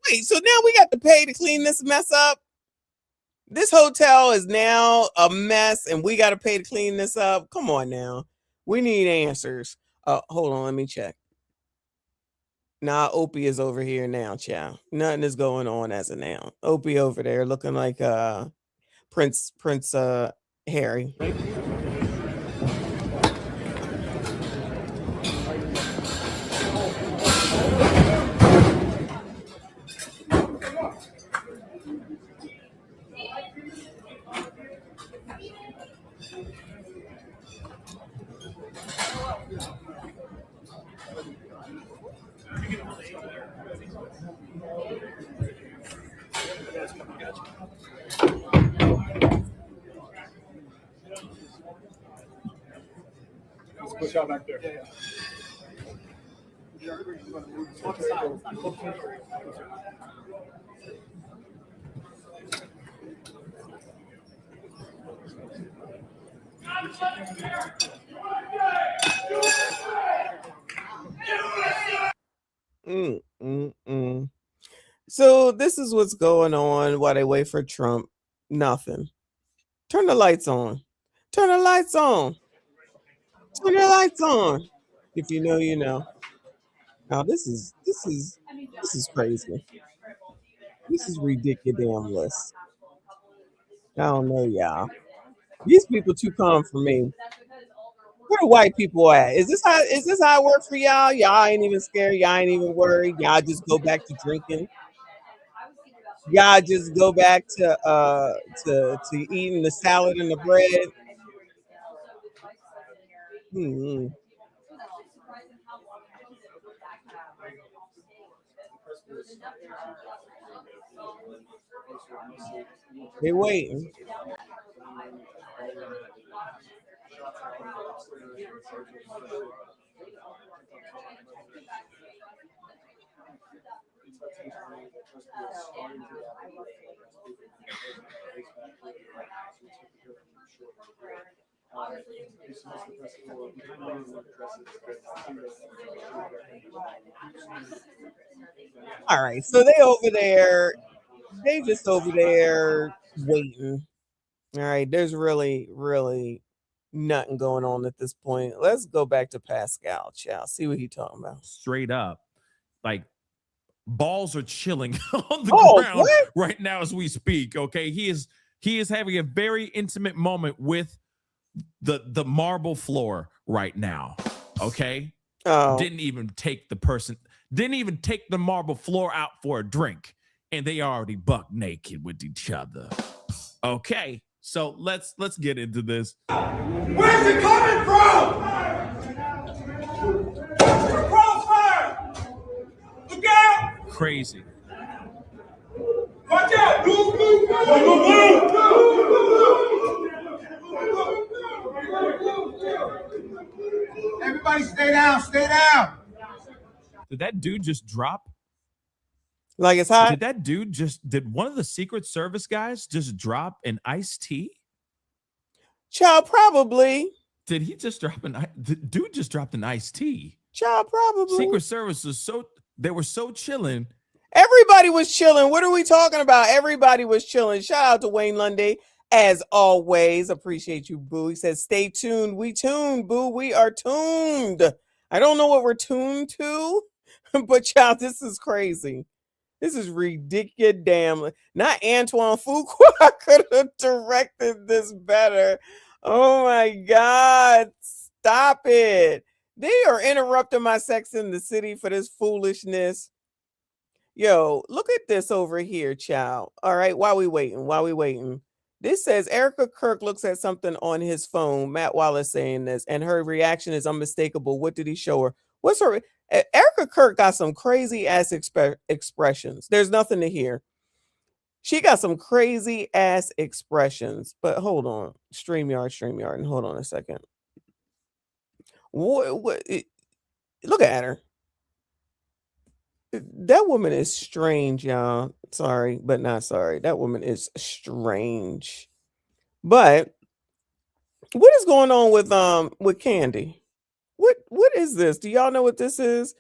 Wait, so now we got to pay to clean this mess up? This hotel is now a mess and we got to pay to clean this up? Come on now. We need answers. Hold on, let me check. Nah, Opie is over here now, child. Nothing is going on as of now. Opie over there looking like Prince Harry. Let's push out back there. So So this is what's going on while they wait for Trump. Nothing. Turn the lights on. Turn the lights on. Turn the lights on. If you know, you know. Now this is crazy. This is ridiculous. I don't know, y'all. These people too calm for me. Where the white people at? Is this how it works for y'all? Y'all ain't even scared. Y'all ain't even worried. Y'all just go back to drinking. Y'all just go back to eating the salad and the bread. Hmm. They waiting. All right, so they over there. They just over there waiting. All right, there's really nothing going on at this point. Let's go back to Pascal. Child, see what he's talking about. Straight up, like balls are chilling on the ground right now as we speak. Okay, he is having a very intimate moment with the marble floor right now. Okay, didn't even take the marble floor out for a drink, and they already buck naked with each other. Okay, so let's get into this. Where's it coming from? Crossfire! Look out! Crazy. Watch out! Blue, blue, blue. Everybody stay down, stay down. Did that dude just drop? Like it's hot? Did one of the Secret Service guys just drop an iced tea? Child, probably. Did he just drop the dude just dropped an iced tea? Child, probably. Secret Service was they were so chilling. Everybody was chilling. What are we talking about? Everybody was chilling. Shout out to Wayne Lundy. As always, appreciate you, Boo. He says, stay tuned. We tuned, Boo. We are tuned. I don't know what we're tuned to, but child, this is crazy. This is ridiculous. Damn. Not Antoine Fuqua could have directed this better. Oh my God. Stop it. They are interrupting my Sex in the City for this foolishness. Yo, look at this over here, child. All right, while we waiting. This says Erica Kirk looks at something on his phone. Matt Wallace saying this, and her reaction is unmistakable. What did he show her? What's her? Erica Kirk got some crazy ass expressions. There's nothing to hear. She got some crazy ass expressions. But hold on, StreamYard, and hold on a second. What? Look at her. That woman is strange, y'all. Sorry, but not sorry. That woman is strange. But what is going on with Candy? What is this? Do y'all know what this is?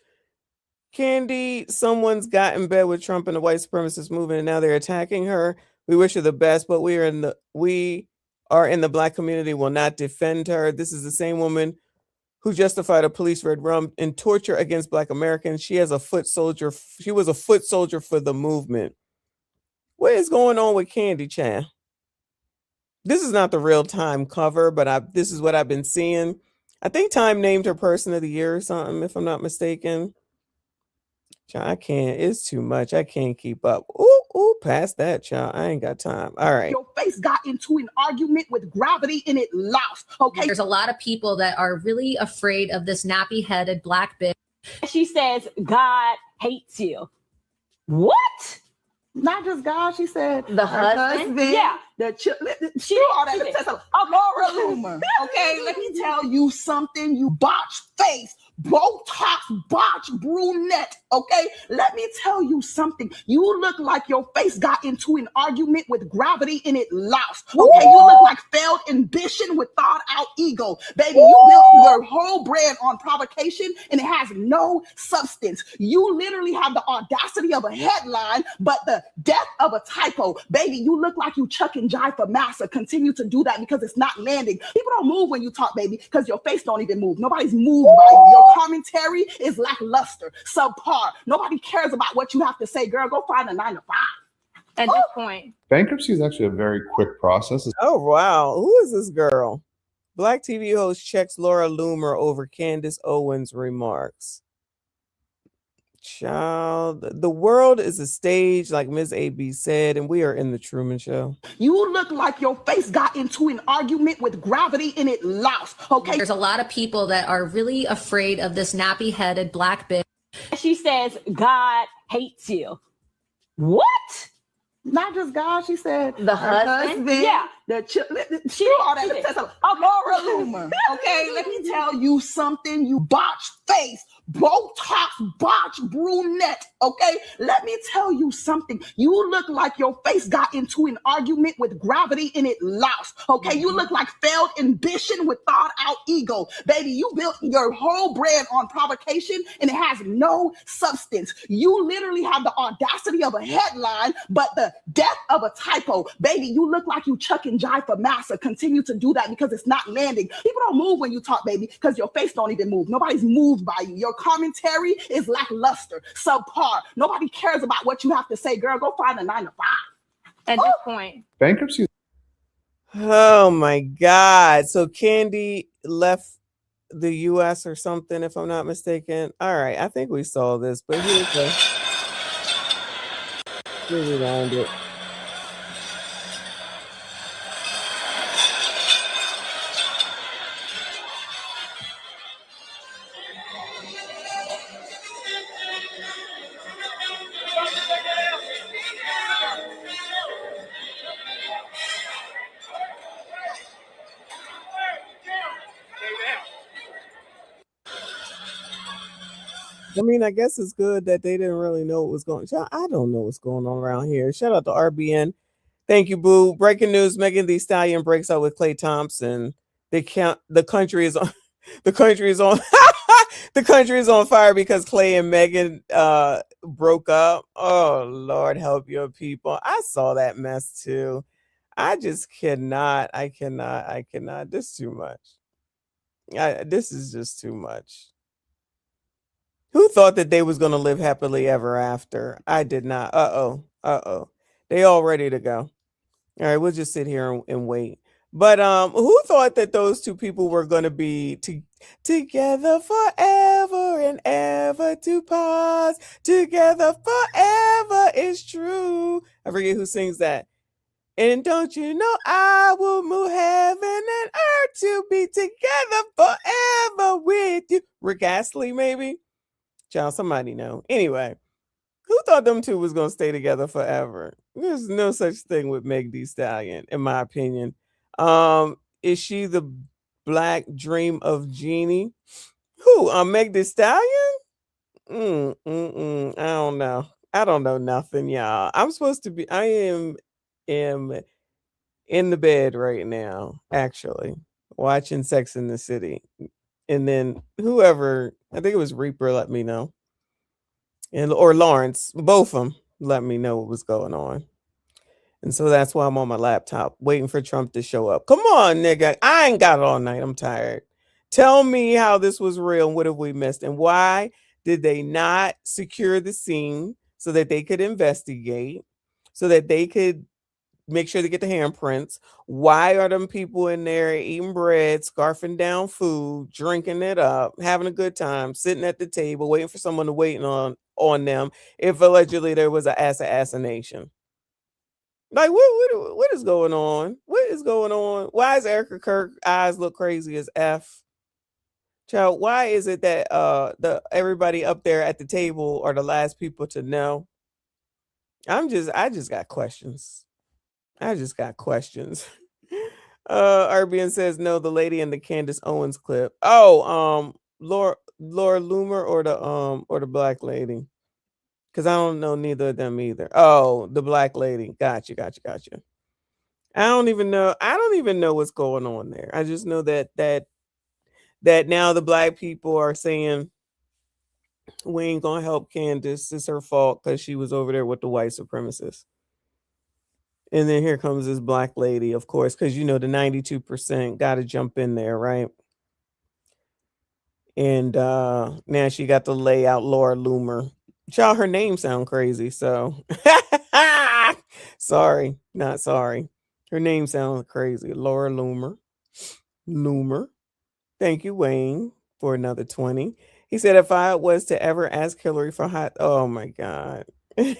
Candy, someone's got in bed with Trump and the white supremacist movement, and now they're attacking her. We wish her the best, but we are in the Black community, will not defend her. This is the same woman who justified a police red rum in torture against Black Americans. She was a foot soldier for the movement. What is going on with Candy Chan? This is not the real Time cover, but this is what I've been seeing. I think Time named her Person of the Year or something, if I'm not mistaken. Child, I can't. It's too much. I can't keep up. Ooh, past that, child. I ain't got time. All right. Your face got into an argument with gravity and it lost. Okay. There's a lot of people that are really afraid of this nappy-headed Black bitch. She says God hates you. What? Not just God, she said The husband? Yeah, she all that. Okay, let me tell you something, you botched face, Botox, botch, brunette. Okay, let me tell you something. You look like your face got into an argument with gravity and it lost. Okay, you look like failed ambition with thought out ego. Baby, you built your whole brand on provocation and it has no substance. You literally have the audacity of a headline, but the death of a typo. Baby, you look like you chuck and jive for massa. Continue to do that because it's not landing. People don't move when you talk, baby, because your face don't even move. Nobody's moved by you. Your commentary is lackluster, subpar. Nobody cares about what you have to say, girl. Go find a 9 to 5. At this point, bankruptcy is actually a very quick process. Oh, wow. Who is this girl? Black TV host checks Laura Loomer over Candace Owens' remarks. Child, the world is a stage, like Ms. AB said, and we are in the Truman Show. You look like your face got into an argument with gravity and it lost. Okay. There's a lot of people that are really afraid of this nappy-headed black bitch. She says, God hates you. What? Not just God, she said The husband? Yeah, she all that. Laura Loomer. Okay, let me tell you something. You botched face, Botox, botch, brunette. Okay, let me tell you something. You look like your face got into an argument with gravity and it lost. Okay, you look like failed ambition with thought out ego. Baby, you built your whole brand on provocation and it has no substance. You literally have the audacity of a headline, but the death of a typo. Baby, you look like you chuck and jive for massa. Continue to do that because it's not landing. People don't move when you talk, baby, because your face don't even move. Nobody's moved by you. Your commentary is lackluster, subpar. Nobody cares about what you have to say, girl. Go find a 9 to 5. At this point, Bankruptcy. Oh my God. So Candy left the US or something, if I'm not mistaken. All right. I think we saw this, but here's rewind it. I mean, I guess it's good that they didn't really know what was going on. I don't know what's going on around here. Shout out to RBN. Thank you, Boo. Breaking news: Megan Thee Stallion breaks up with Klay Thompson. The country is on the country is on the country is on fire because Klay and Megan broke up. Oh Lord, help your people. I saw that mess too. I just cannot. I cannot. This is too much. This is just too much. Who thought that they was going to live happily ever after? I did not. Uh-oh. They all ready to go. All right, we'll just sit here and wait. But who thought that those two people were going to be together forever and ever to pause? Together forever is true. I forget who sings that. And don't you know I will move heaven and earth to be together forever with you. Rick Astley, maybe? Child, somebody know. Anyway, who thought them two was going to stay together forever? There's no such thing with Meg Thee Stallion, in my opinion. Is she the black dream of Jeannie? Who? Meg Thee Stallion? I don't know. I don't know nothing, y'all. I am in the bed right now, actually, watching Sex in the City. And then whoever, I think it was Reaper, let me know. Or Lawrence, both of them let me know what was going on. And so that's why I'm on my laptop waiting for Trump to show up. Come on, nigga. I ain't got it all night. I'm tired. Tell me how this was real and what have we missed? And why did they not secure the scene so that they could investigate, so that they could make sure to get the handprints? Why are them people in there eating bread, scarfing down food, drinking it up, having a good time, sitting at the table, waiting for someone to wait on them if allegedly there was an assassination? Like, what is going on? What is going on? Why is Erica Kirk eyes look crazy as F? Child, why is it that everybody up there at the table are the last people to know? I just got questions. RBN says no, the lady in the Candace Owens clip. Oh, Laura Loomer or the black lady? Because I don't know neither of them either. Oh, the black lady. Gotcha. I don't even know what's going on there. I just know that now the black people are saying we ain't gonna help Candace. It's her fault because she was over there with the white supremacists. And then here comes this black lady, of course, because the 92% got to jump in there, right? And now she got to lay out Laura Loomer. Child, her name sound crazy, so sorry, not sorry. Her name sounds crazy. Laura Loomer. Thank you, Wayne, for another 20. He said, if I was to ever ask Hillary for hot, oh my God. If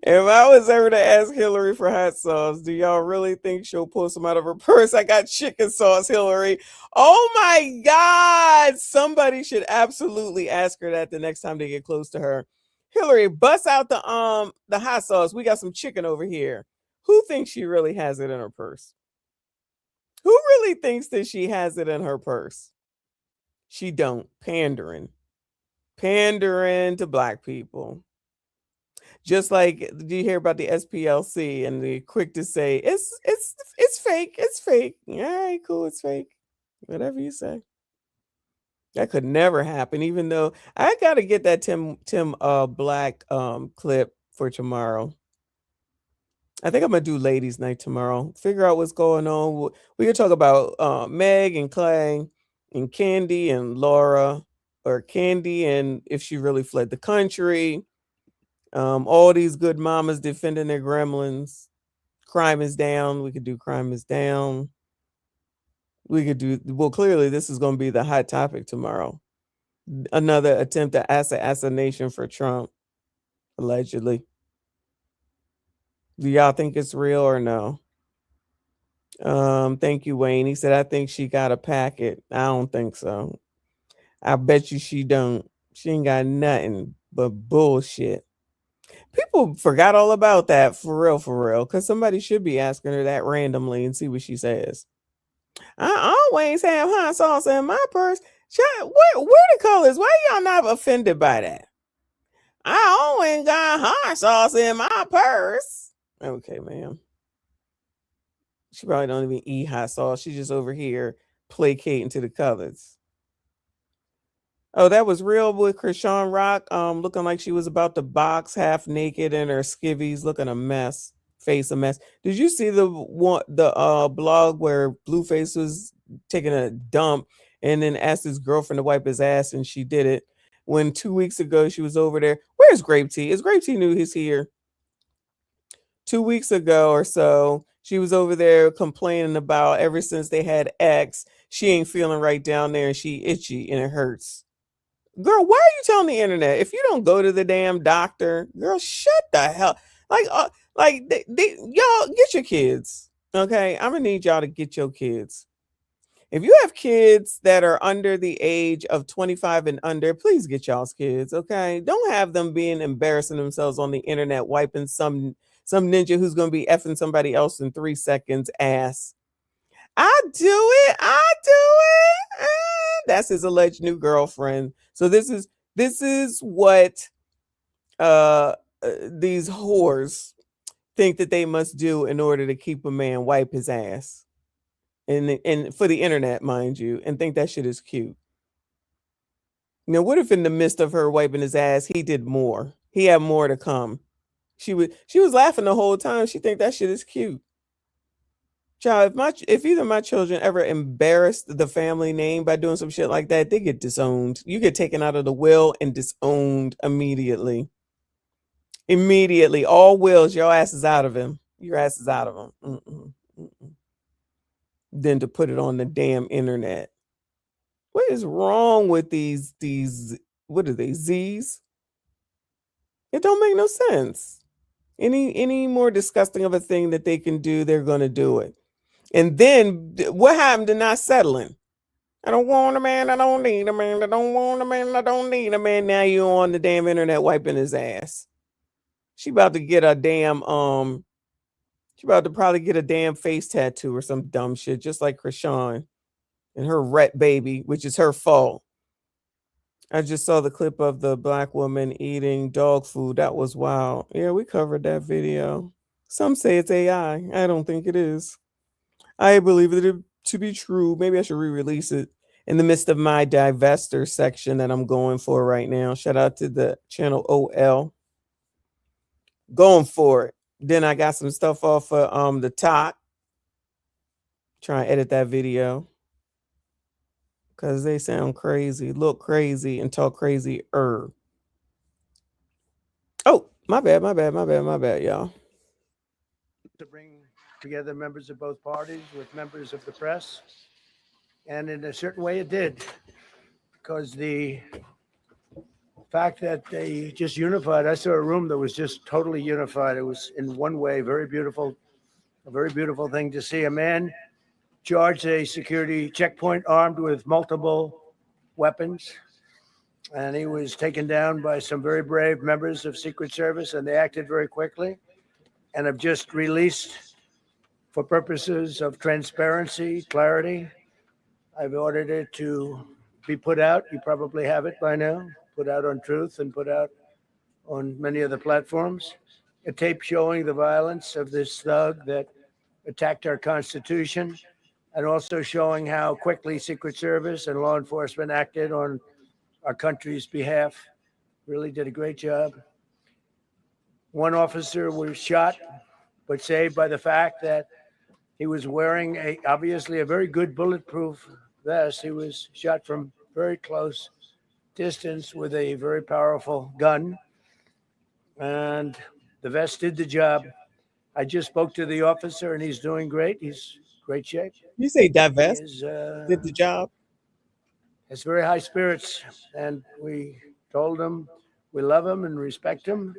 I was ever to ask Hillary for hot sauce, do y'all really think she'll pull some out of her purse? I got chicken sauce, Hillary. Oh my God. Somebody should absolutely ask her that the next time they get close to her. Hillary, bust out the hot sauce. We got some chicken over here. Who thinks she really has it in her purse? Who really thinks that she has it in her purse? She don't. Pandering to black people. Just like, do you hear about the SPLC and the quick to say it's fake, it's fake. All right, cool, it's fake. Whatever you say. That could never happen. Even though I got to get that Tim Black clip for tomorrow. I think I'm gonna do ladies' night tomorrow. Figure out what's going on. We can talk about Meg and Clay and Candy and Laura, or Candy and if she really fled the country. All these good mamas defending their gremlins. Crime is down. We could do crime is down. We could do, well, clearly this is going to be the hot topic tomorrow. Another attempt at assassination for Trump, allegedly. Do y'all think it's real or no? Thank you, Wayne. He said, I think she got a packet. I don't think so. I bet you she don't. She ain't got nothing but bullshit. People forgot all about that, for real, because somebody should be asking her that randomly and see what she says. I always have hot sauce in my purse. Where the colors? Why y'all not offended by that? I always got hot sauce in my purse. Okay, ma'am. She probably don't even eat hot sauce. She's just over here placating to the colors. Oh, that was real with Krishan Rock, looking like she was about to box half naked in her skivvies, looking a mess, face a mess. Did you see the blog where Blueface was taking a dump and then asked his girlfriend to wipe his ass, and she did it? When 2 weeks ago she was over there. Where's Grape Tea? Is Grape Tea new he's here? 2 weeks ago or so, she was over there complaining about ever since they had X, she ain't feeling right down there and she itchy and it hurts. Girl, why are you telling the internet? If you don't go to the damn doctor, girl, shut the hell. Y'all get your kids. Okay, I'm gonna need y'all to get your kids. If you have kids that are under the age of 25 and under, please get y'all's kids. Okay, don't have them being embarrassing themselves on the internet, wiping some ninja who's gonna be effing somebody else in 3 seconds ass. I do it. That's his alleged new girlfriend. So this is what these whores think that they must do in order to keep a man wipe his ass, and for the internet, mind you, and think that shit is cute. Now, what if in the midst of her wiping his ass, he did more? He had more to come. She was laughing the whole time. She think that shit is cute. Child, if either of my children ever embarrassed the family name by doing some shit like that, they get disowned. You get taken out of the will and disowned immediately. Immediately. All wills, your ass is out of him. Your ass is out of him. Then to put it on the damn internet. What is wrong with these, what are they, Z's? It don't make no sense. Any more disgusting of a thing that they can do, they're going to do it. And then what happened to not settling? I don't want a man, I don't need a man, I don't want a man, I don't need a man. Now you on the damn internet wiping his ass. She about to get a damn, she about to probably get a damn face tattoo or some dumb shit, just like Krishan and her ret baby, which is her fault. I just saw the clip of the black woman eating dog food. That was wild. Yeah, we covered that video. Some say it's AI. I don't think it is. I believe it to be true. Maybe I should re-release it in the midst of my divester section that I'm going for right now. Shout out to the channel OL. Going for it. Then I got some stuff off of the top. Try and edit that video. Because they sound crazy, look crazy, and talk crazy. Oh, my bad, y'all. To bring together members of both parties with members of the press. And in a certain way it did, because the fact that they just unified, I saw a room that was just totally unified. It was in one way, very beautiful, a very beautiful thing to see. A man charged a security checkpoint armed with multiple weapons. And he was taken down by some very brave members of Secret Service, and they acted very quickly and have just released, for purposes of transparency, clarity, I've ordered it to be put out. You probably have it by now, put out on Truth and put out on many of the platforms. A tape showing the violence of this thug that attacked our Constitution, and also showing how quickly Secret Service and law enforcement acted on our country's behalf. Really did a great job. One officer was shot, but saved by the fact that he was wearing obviously a very good bulletproof vest. He was shot from very close distance with a very powerful gun, and the vest did the job. I just spoke to the officer, and he's doing great. He's great shape. You say that vest did the job? Has very high spirits, and we told him we love him and respect him,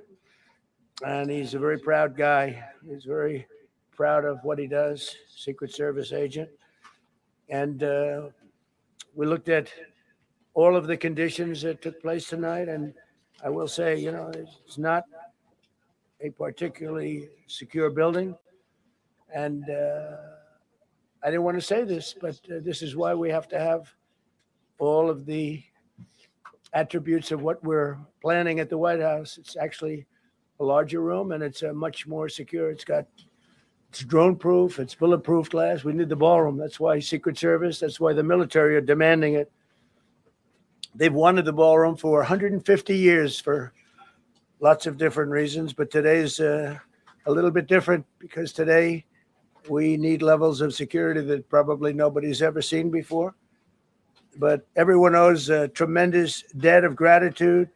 and he's a very proud guy. He's very proud of what he does, Secret Service agent. And we looked at all of the conditions that took place tonight, and I will say, you know, it's not a particularly secure building. And I didn't want to say this, but this is why we have to have all of the attributes of what we're planning at the White House. It's actually a larger room, and it's much more secure. It's drone proof, it's bulletproof glass. We need the ballroom. That's why Secret Service, that's why the military are demanding it. They've wanted the ballroom for 150 years for lots of different reasons, but today's a little bit different, because today we need levels of security that probably nobody's ever seen before. But everyone owes a tremendous debt of gratitude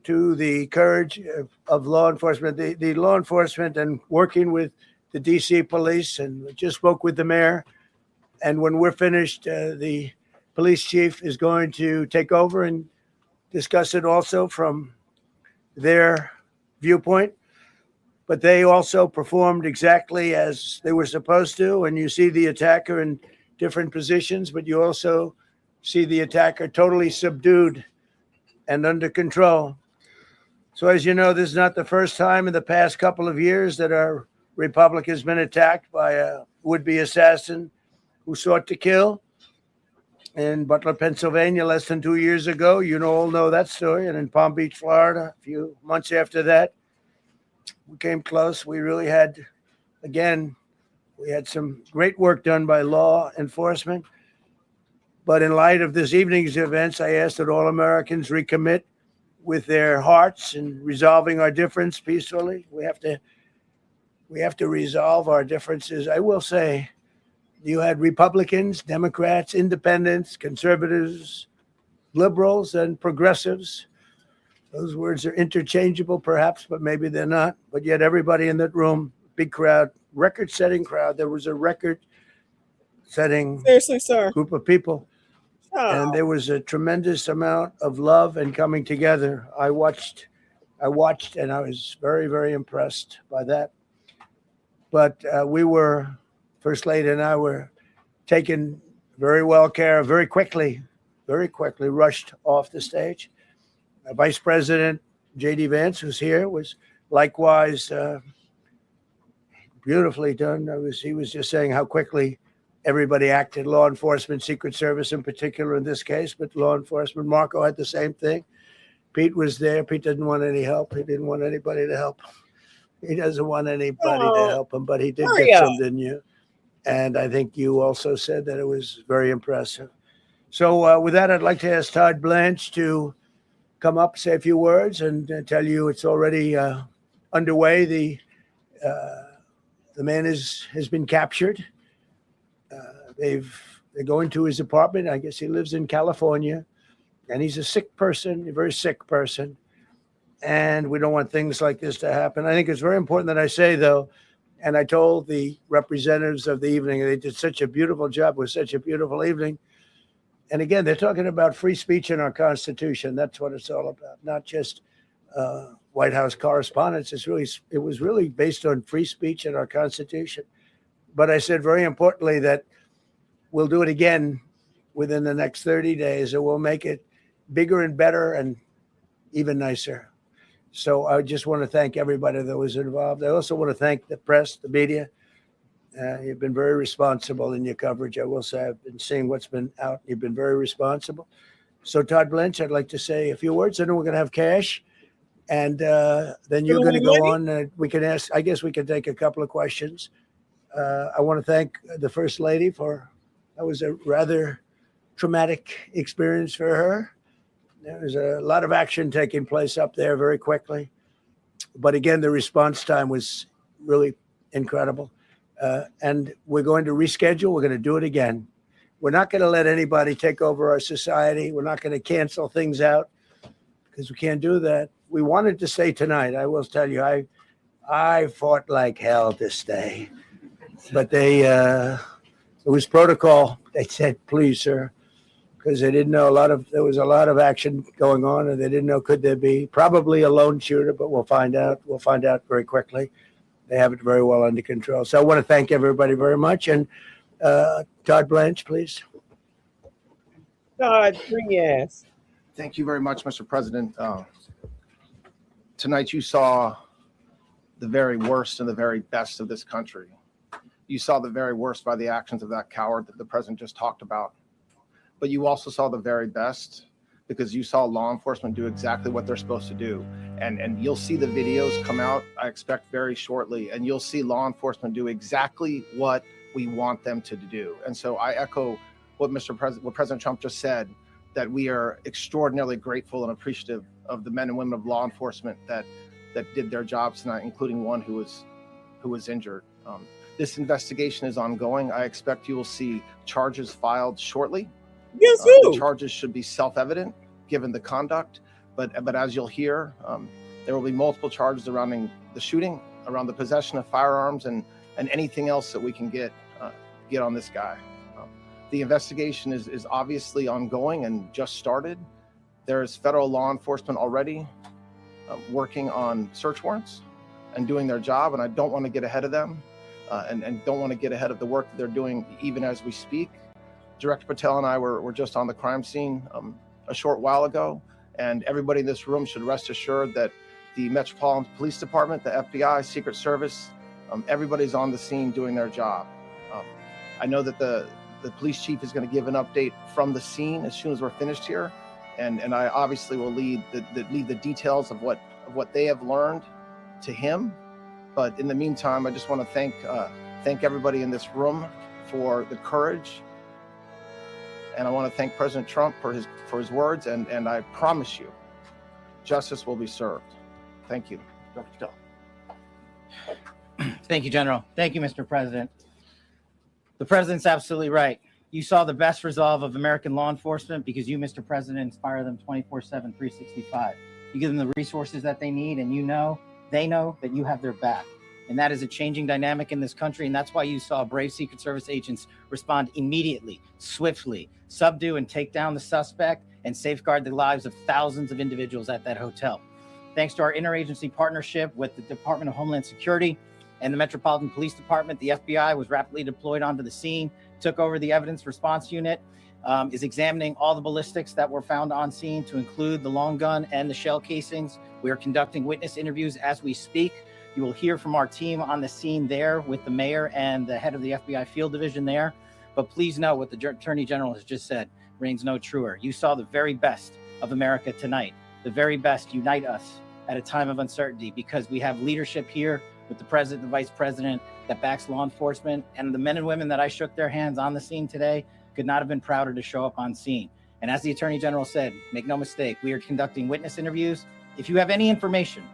to the courage of law enforcement, the law enforcement, and working with the DC police. And we just spoke with the mayor. And when we're finished, the police chief is going to take over and discuss it also from their viewpoint. But they also performed exactly as they were supposed to. And you see the attacker in different positions, but you also see the attacker totally subdued and under control. So as you know, this is not the first time in the past couple of years that our republic has been attacked by a would-be assassin who sought to kill. In Butler, Pennsylvania, less than 2 years ago, you all know that story. And in Palm Beach, Florida, a few months after that, we came close. We really had, again, we had some great work done by law enforcement. But in light of this evening's events, I ask that all Americans recommit with their hearts and resolving our difference peacefully. We have to resolve our differences. I will say, you had Republicans, Democrats, independents, conservatives, liberals, and progressives. Those words are interchangeable, perhaps, but maybe they're not. But yet everybody in that room, big crowd, record-setting crowd. There was a record-setting group of people. And there was a tremendous amount of love and coming together. I watched, and I was very, very impressed by that. But First Lady and I were taken very well care of, very quickly rushed off the stage. Vice President J.D. Vance, who's here, was likewise beautifully done. He was just saying how quickly everybody acted, law enforcement, Secret Service in particular in this case, but law enforcement. Marco had the same thing. Pete was there. Pete didn't want any help. He didn't want anybody to help. He doesn't want anybody to help him, but he did hurry get up. some, didn't you? And I think you also said that it was very impressive. So with that, I'd like to ask Todd Blanche to come up, say a few words, and tell you it's already underway. The man has been captured. They're going to his apartment. I guess he lives in California, and he's a sick person, a very sick person. And we don't want things like this to happen. I think it's very important that I say, though, and I told the representatives of the evening, they did such a beautiful job. It was such a beautiful evening. And again, they're talking about free speech in our Constitution. That's what it's all about, not just White House correspondence. It was really based on free speech in our Constitution. But I said very importantly that we'll do it again within the next 30 days, and we'll make it bigger and better and even nicer. So I just want to thank everybody that was involved. I also want to thank the press, the media. You've been very responsible in your coverage. I will say I've been seeing what's been out. You've been very responsible. So Todd Blanche, I'd like to say a few words. I know we're going to have cash, and then you're going to go on. We can ask. I guess we can take a couple of questions. I want to thank the First Lady that was a rather traumatic experience for her. There was a lot of action taking place up there very quickly. But again, the response time was really incredible. And we're going to reschedule. We're going to do it again. We're not going to let anybody take over our society. We're not going to cancel things out because we can't do that. We wanted to stay tonight. I will tell you, I fought like hell to stay. But it was protocol. They said, please, sir, because they didn't know there was a lot of action going on, and they didn't know, could there be probably a lone shooter, but we'll find out. We'll find out very quickly. They have it very well under control. So I want to thank everybody very much. And Todd Blanche, please. Todd, yes. Thank you very much, Mr. President. Tonight you saw the very worst and the very best of this country. You saw the very worst by the actions of that coward that the president just talked about. But you also saw the very best because you saw law enforcement do exactly what they're supposed to do. And you'll see the videos come out, I expect, very shortly, and you'll see law enforcement do exactly what we want them to do. And so I echo what President Trump just said, that we are extraordinarily grateful and appreciative of the men and women of law enforcement that did their jobs tonight, including one who was injured. This investigation is ongoing. I expect you will see charges filed shortly. Yes, the charges should be self-evident given the conduct, but as you'll hear, there will be multiple charges surrounding the shooting, around the possession of firearms, and anything else that we can get on this guy. The investigation is obviously ongoing and just started. There's federal law enforcement already working on search warrants and doing their job, and I don't want to get ahead of them and don't want to get ahead of the work that they're doing even as we speak. Director Patel and I were just on the crime scene a short while ago, and everybody in this room should rest assured that the Metropolitan Police Department, the FBI, Secret Service, everybody's on the scene doing their job. I know that the police chief is going to give an update from the scene as soon as we're finished here, and I obviously will lead the details of what they have learned to him. But in the meantime, I just want to thank everybody in this room for the courage. And I want to thank President Trump for his words, and I promise you, justice will be served. Thank you, Dr. Patel. Thank you, General. Thank you, Mr. President. The president's absolutely right. You saw the best resolve of American law enforcement because you, Mr. President, inspire them 24/7, 365. You give them the resources that they need, and they know that you have their back. And that is a changing dynamic in this country. And that's why you saw brave Secret Service agents respond immediately, swiftly, subdue and take down the suspect and safeguard the lives of thousands of individuals at that hotel. Thanks to our interagency partnership with the Department of Homeland Security and the Metropolitan Police Department, the FBI was rapidly deployed onto the scene, took over the evidence response unit, is examining all the ballistics that were found on scene to include the long gun and the shell casings. We are conducting witness interviews as we speak. You will hear from our team on the scene there with the mayor and the head of the FBI field division there. But please know what the Attorney General has just said rings no truer. You saw the very best of America tonight. The very best unite us at a time of uncertainty, because we have leadership here with the president, the vice president, that backs law enforcement. And the men and women that I shook their hands on the scene today could not have been prouder to show up on scene. And as the Attorney General said, make no mistake, we are conducting witness interviews. If you have any information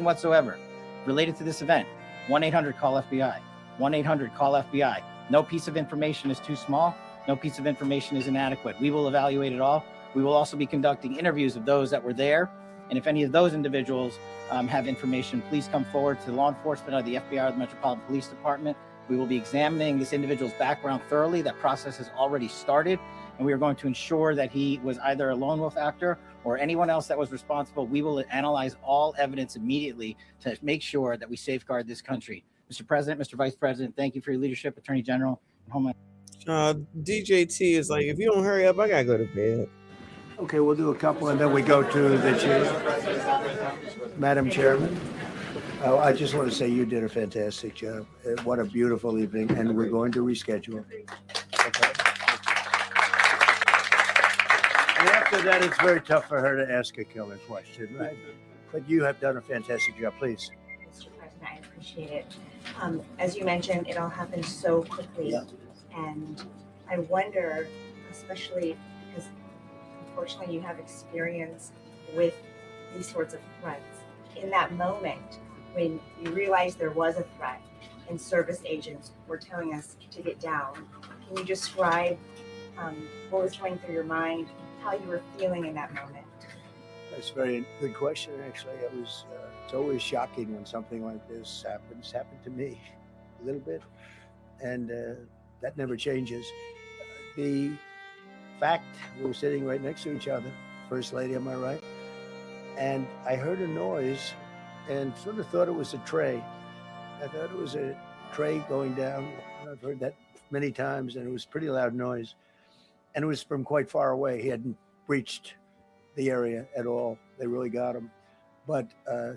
whatsoever related to this event, 1-800-CALL-FBI, 1-800-CALL-FBI. No piece of information is too small. No piece of information is inadequate. We will evaluate it all. We will also be conducting interviews of those that were there. And if any of those individuals have information, please come forward to law enforcement or the FBI or the Metropolitan Police Department. We will be examining this individual's background thoroughly. That process has already started. And we are going to ensure that he was either a lone wolf actor or anyone else that was responsible. We will analyze all evidence immediately to make sure that we safeguard this country. Mr. President, Mr. Vice President, thank you for your leadership, Attorney General, and Homeland. DJT is like, if you don't hurry up, I gotta go to bed. Okay, we'll do a couple and then we go to the chair. Madam Chairman, I just want to say you did a fantastic job. What a beautiful evening, and we're going to reschedule. Okay. And after that, it's very tough for her to ask a killer question, right? But you have done a fantastic job. Please. Mr. President, I appreciate it. As you mentioned, it all happened so quickly. Yeah. And I wonder, especially because unfortunately you have experience with these sorts of threats, in that moment when you realized there was a threat and service agents were telling us to get down, can you describe what was going through your mind, how you were feeling in that moment? That's a very good question, actually. It's always shocking when something like this happens. It's happened to me a little bit, and that never changes. The fact we were sitting right next to each other, First Lady on my right, and I heard a noise and sort of thought it was a tray. I thought it was a tray going down. I've heard that many times, and it was a pretty loud noise. And it was from quite far away. He hadn't breached the area at all. They really got him. But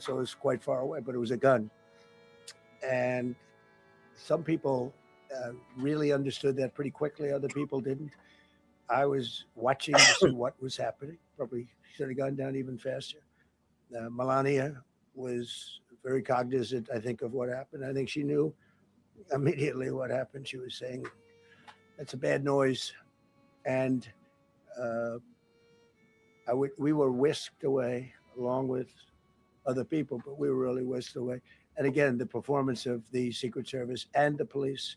so it was quite far away, but it was a gun. And some people really understood that pretty quickly. Other people didn't. I was watching to see what was happening. Probably should have gone down even faster. Melania was very cognizant, I think, of what happened. I think she knew immediately what happened. She was saying, that's a bad noise. And we were whisked away along with other people, but we were really whisked away. And again, the performance of the Secret Service and the police,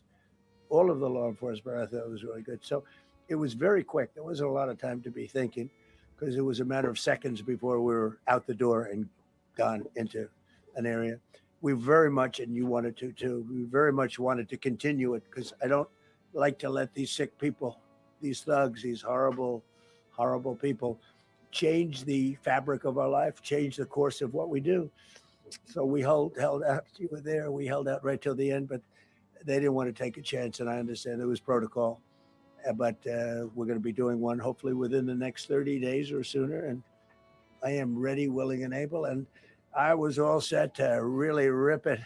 all of the law enforcement, I thought was really good. So it was very quick. There wasn't a lot of time to be thinking, because it was a matter of seconds before we were out the door and gone into an area. We very much, and you wanted to too, we very much wanted to continue it, because I don't like to let these sick people, these thugs, these horrible, horrible people change the fabric of our life, change the course of what we do. So we held out. You were there. We held out right till the end, but they didn't want to take a chance, and I understand it was protocol. But we're going to be doing one hopefully within the next 30 days or sooner, and I am ready, willing, and able. And I was all set to really rip it.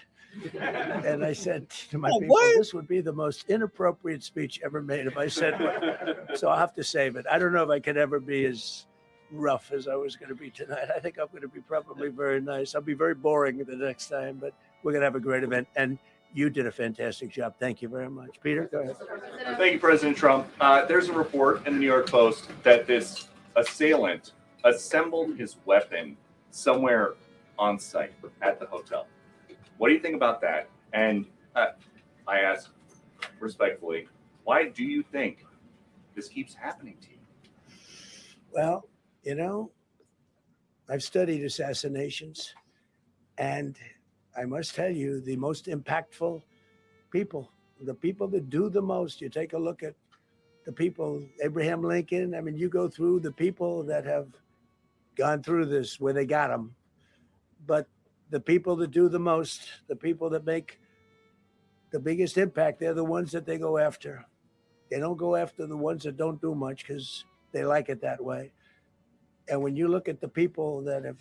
And I said to my people, this would be the most inappropriate speech ever made if I said one. So I'll have to save it. I don't know if I could ever be as rough as I was going to be tonight. I think I'm going to be probably very nice. I'll be very boring the next time, but we're going to have a great event. And you did a fantastic job. Thank you very much. Peter, go ahead. Thank you, President Trump. There's a report in the New York Post that this assailant assembled his weapon somewhere on site at the hotel. What do you think about that? And I ask respectfully, why do you think this keeps happening to you? Well, you know, I've studied assassinations, and I must tell you, the most impactful people, the people that do the most, you take a look at the people, Abraham Lincoln, I mean, you go through the people that have gone through this where they got them. But the people that do the most, the people that make the biggest impact, they're the ones that they go after. They don't go after the ones that don't do much because they like it that way. And when you look at the people that have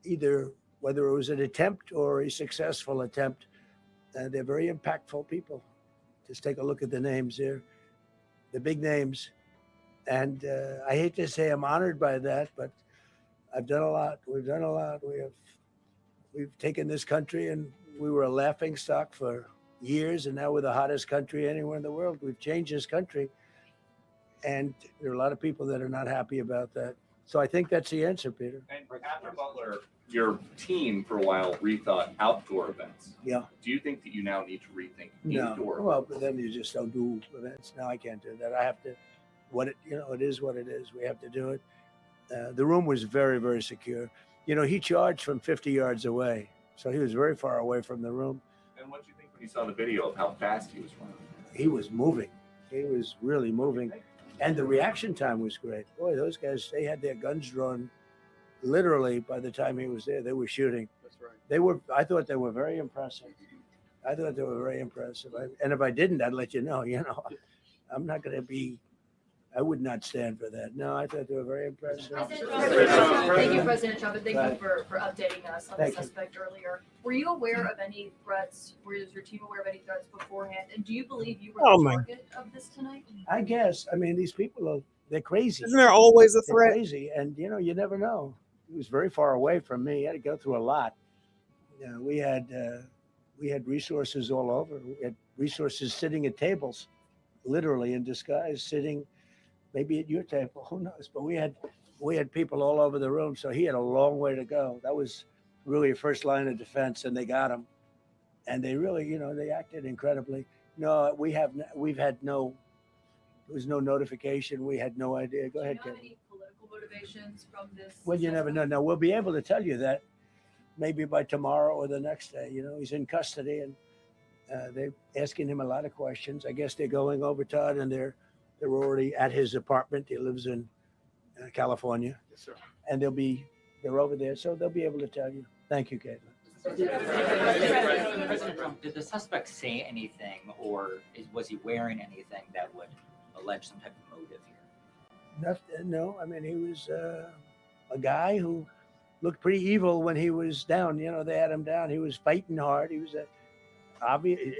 either, whether it was an attempt or a successful attempt, they're very impactful people. Just take a look at the names here, the big names. And I hate to say I'm honored by that, but I've done a lot. We've done a lot. We've taken this country, and we were a laughing stock for years, and now we're the hottest country anywhere in the world. We've changed this country, and there are a lot of people that are not happy about that. So I think that's the answer, Peter. And after Butler, your team for a while rethought outdoor events. Yeah. Do you think that you now need to rethink No. indoor? Well, but then you just don't do events. No, I can't do that. I have to. It is what it is. We have to do it. The room was very, very secure. He charged from 50 yards away, so he was very far away from the room. And what do you think when you saw the video of how fast he was running? He was moving. He was really moving. And the reaction time was great. Boy, those guys, they had their guns drawn literally by the time he was there. They were shooting. That's right. I thought they were very impressive. And if I didn't, I'd let you know. I'm not going to be, I would not stand for that. No, I thought they were very impressive. Thank you, President Trump, and thank you for updating us on the suspect earlier. Were you aware of any threats? Was your team aware of any threats beforehand? And do you believe you were the target of this tonight? I guess. I mean, these people they're crazy. Isn't there always a threat? They're crazy, and you never know. He was very far away from me. He had to go through a lot. We had resources all over. We had resources sitting at tables, literally in disguise, sitting maybe at your table, who knows? But we had people all over the room, so he had a long way to go. That was really a first line of defense, and they got him. And they really, they acted incredibly. No, there was no notification. We had no idea. Go ahead, Kevin. Any political motivations from this? Well, you never know. Now, we'll be able to tell you that maybe by tomorrow or the next day. He's in custody, and they're asking him a lot of questions. I guess they're going over, Todd, and they're already at his apartment. He lives in California. Yes, sir. And they're over there, so they'll be able to tell you. Thank you, Caitlin. President Trump, did the suspect say anything, or was he wearing anything that would allege some type of motive here? No, I mean, he was a guy who looked pretty evil when he was down. They had him down. He was fighting hard. He was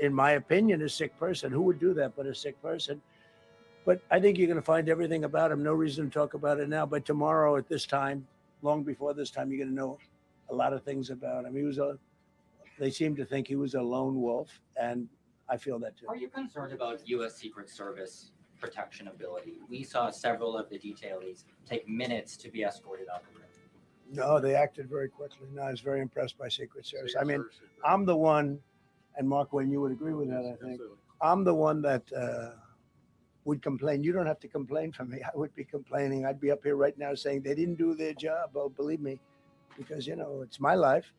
in my opinion, a sick person. Who would do that but a sick person? But I think you're going to find everything about him. No reason to talk about it now. But tomorrow at this time, long before this time, you're going to know a lot of things about him. They seem to think he was a lone wolf, and I feel that too. Are you concerned about U.S. Secret Service protection ability? We saw several of the detailees take minutes to be escorted out the room. No, they acted very quickly. No, I was very impressed by Secret Service. I mean, I'm the one, and Mark Wayne, you would agree with that, I think. Absolutely. I'm the one that would complain. You don't have to complain for me. I would be complaining. I'd be up here right now saying they didn't do their job. Oh, believe me, because, it's my life.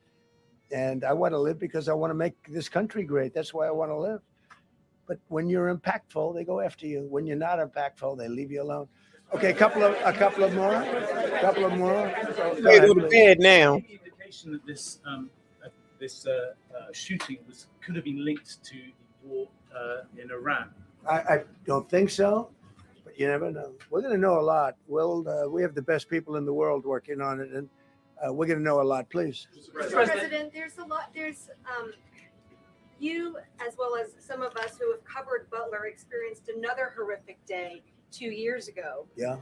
And I want to live because I want to make this country great. That's why I want to live. But when you're impactful, they go after you. When you're not impactful, they leave you alone. Okay, a couple of more. They go to bed now. Any indication that this shooting could have been linked to the war in Iran? I don't think so, but you never know. We're going to know a lot. We have the best people in the world working on it, and we're going to know a lot. Please. Mr. President, there's a lot. There's you, as well as some of us who have covered Butler, experienced another horrific day 2 years ago. Yeah.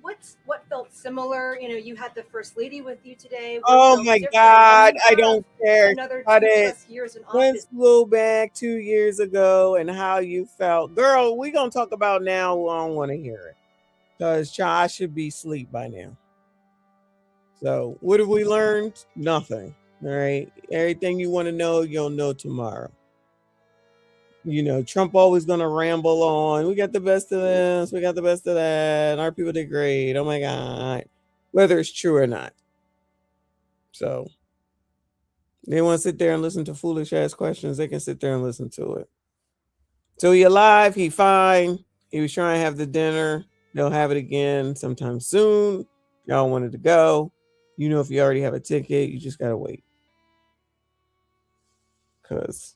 What felt similar? You had the First Lady with you today. Oh my God, I don't care. Another About 2+ it. years in Let's office. go back 2 years ago and how you felt. Girl, we're going to talk about now. I don't want to hear it. Because I should be asleep by now. So what have we learned? Nothing. All right. Everything you want to know, you'll know tomorrow. Trump always going to ramble on. We got the best of this. We got the best of that. Our people did great. Oh my God. Whether it's true or not. So they want to sit there and listen to foolish ass questions. They can sit there and listen to it. So he alive. He fine. He was trying to have the dinner. They'll have it again sometime soon. Y'all wanted to go. If you already have a ticket, you just got to wait. Because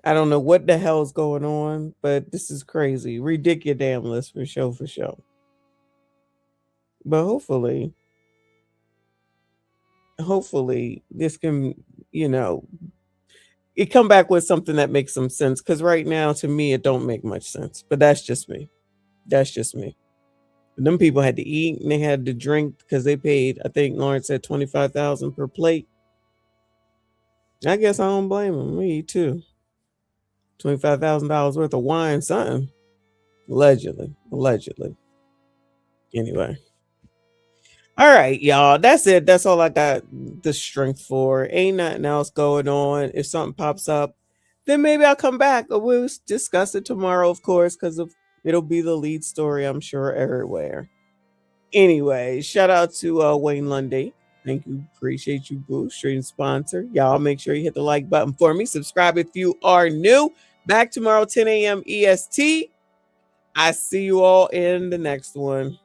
I don't know what the hell's going on, but this is crazy. Ridiculous damn list for show. But hopefully this can, You come back with something that makes some sense. Because right now, to me, it don't make much sense. But that's just me. That's just me. Them people had to eat and they had to drink because they paid, I think Lawrence said $25,000 per plate. I guess I don't blame them. We eat too. $25,000 worth of wine, something. Allegedly. Anyway. All right, y'all. That's it. That's all I got the strength for. Ain't nothing else going on. If something pops up, then maybe I'll come back. Or we'll discuss it tomorrow, of course, because it'll be the lead story, I'm sure, everywhere. Anyway, shout out to Wayne Lundy. Thank you. Appreciate you, Boo. Stream sponsor. Y'all make sure you hit the like button for me. Subscribe if you are new. Back tomorrow, 10 a.m. EST. I see you all in the next one.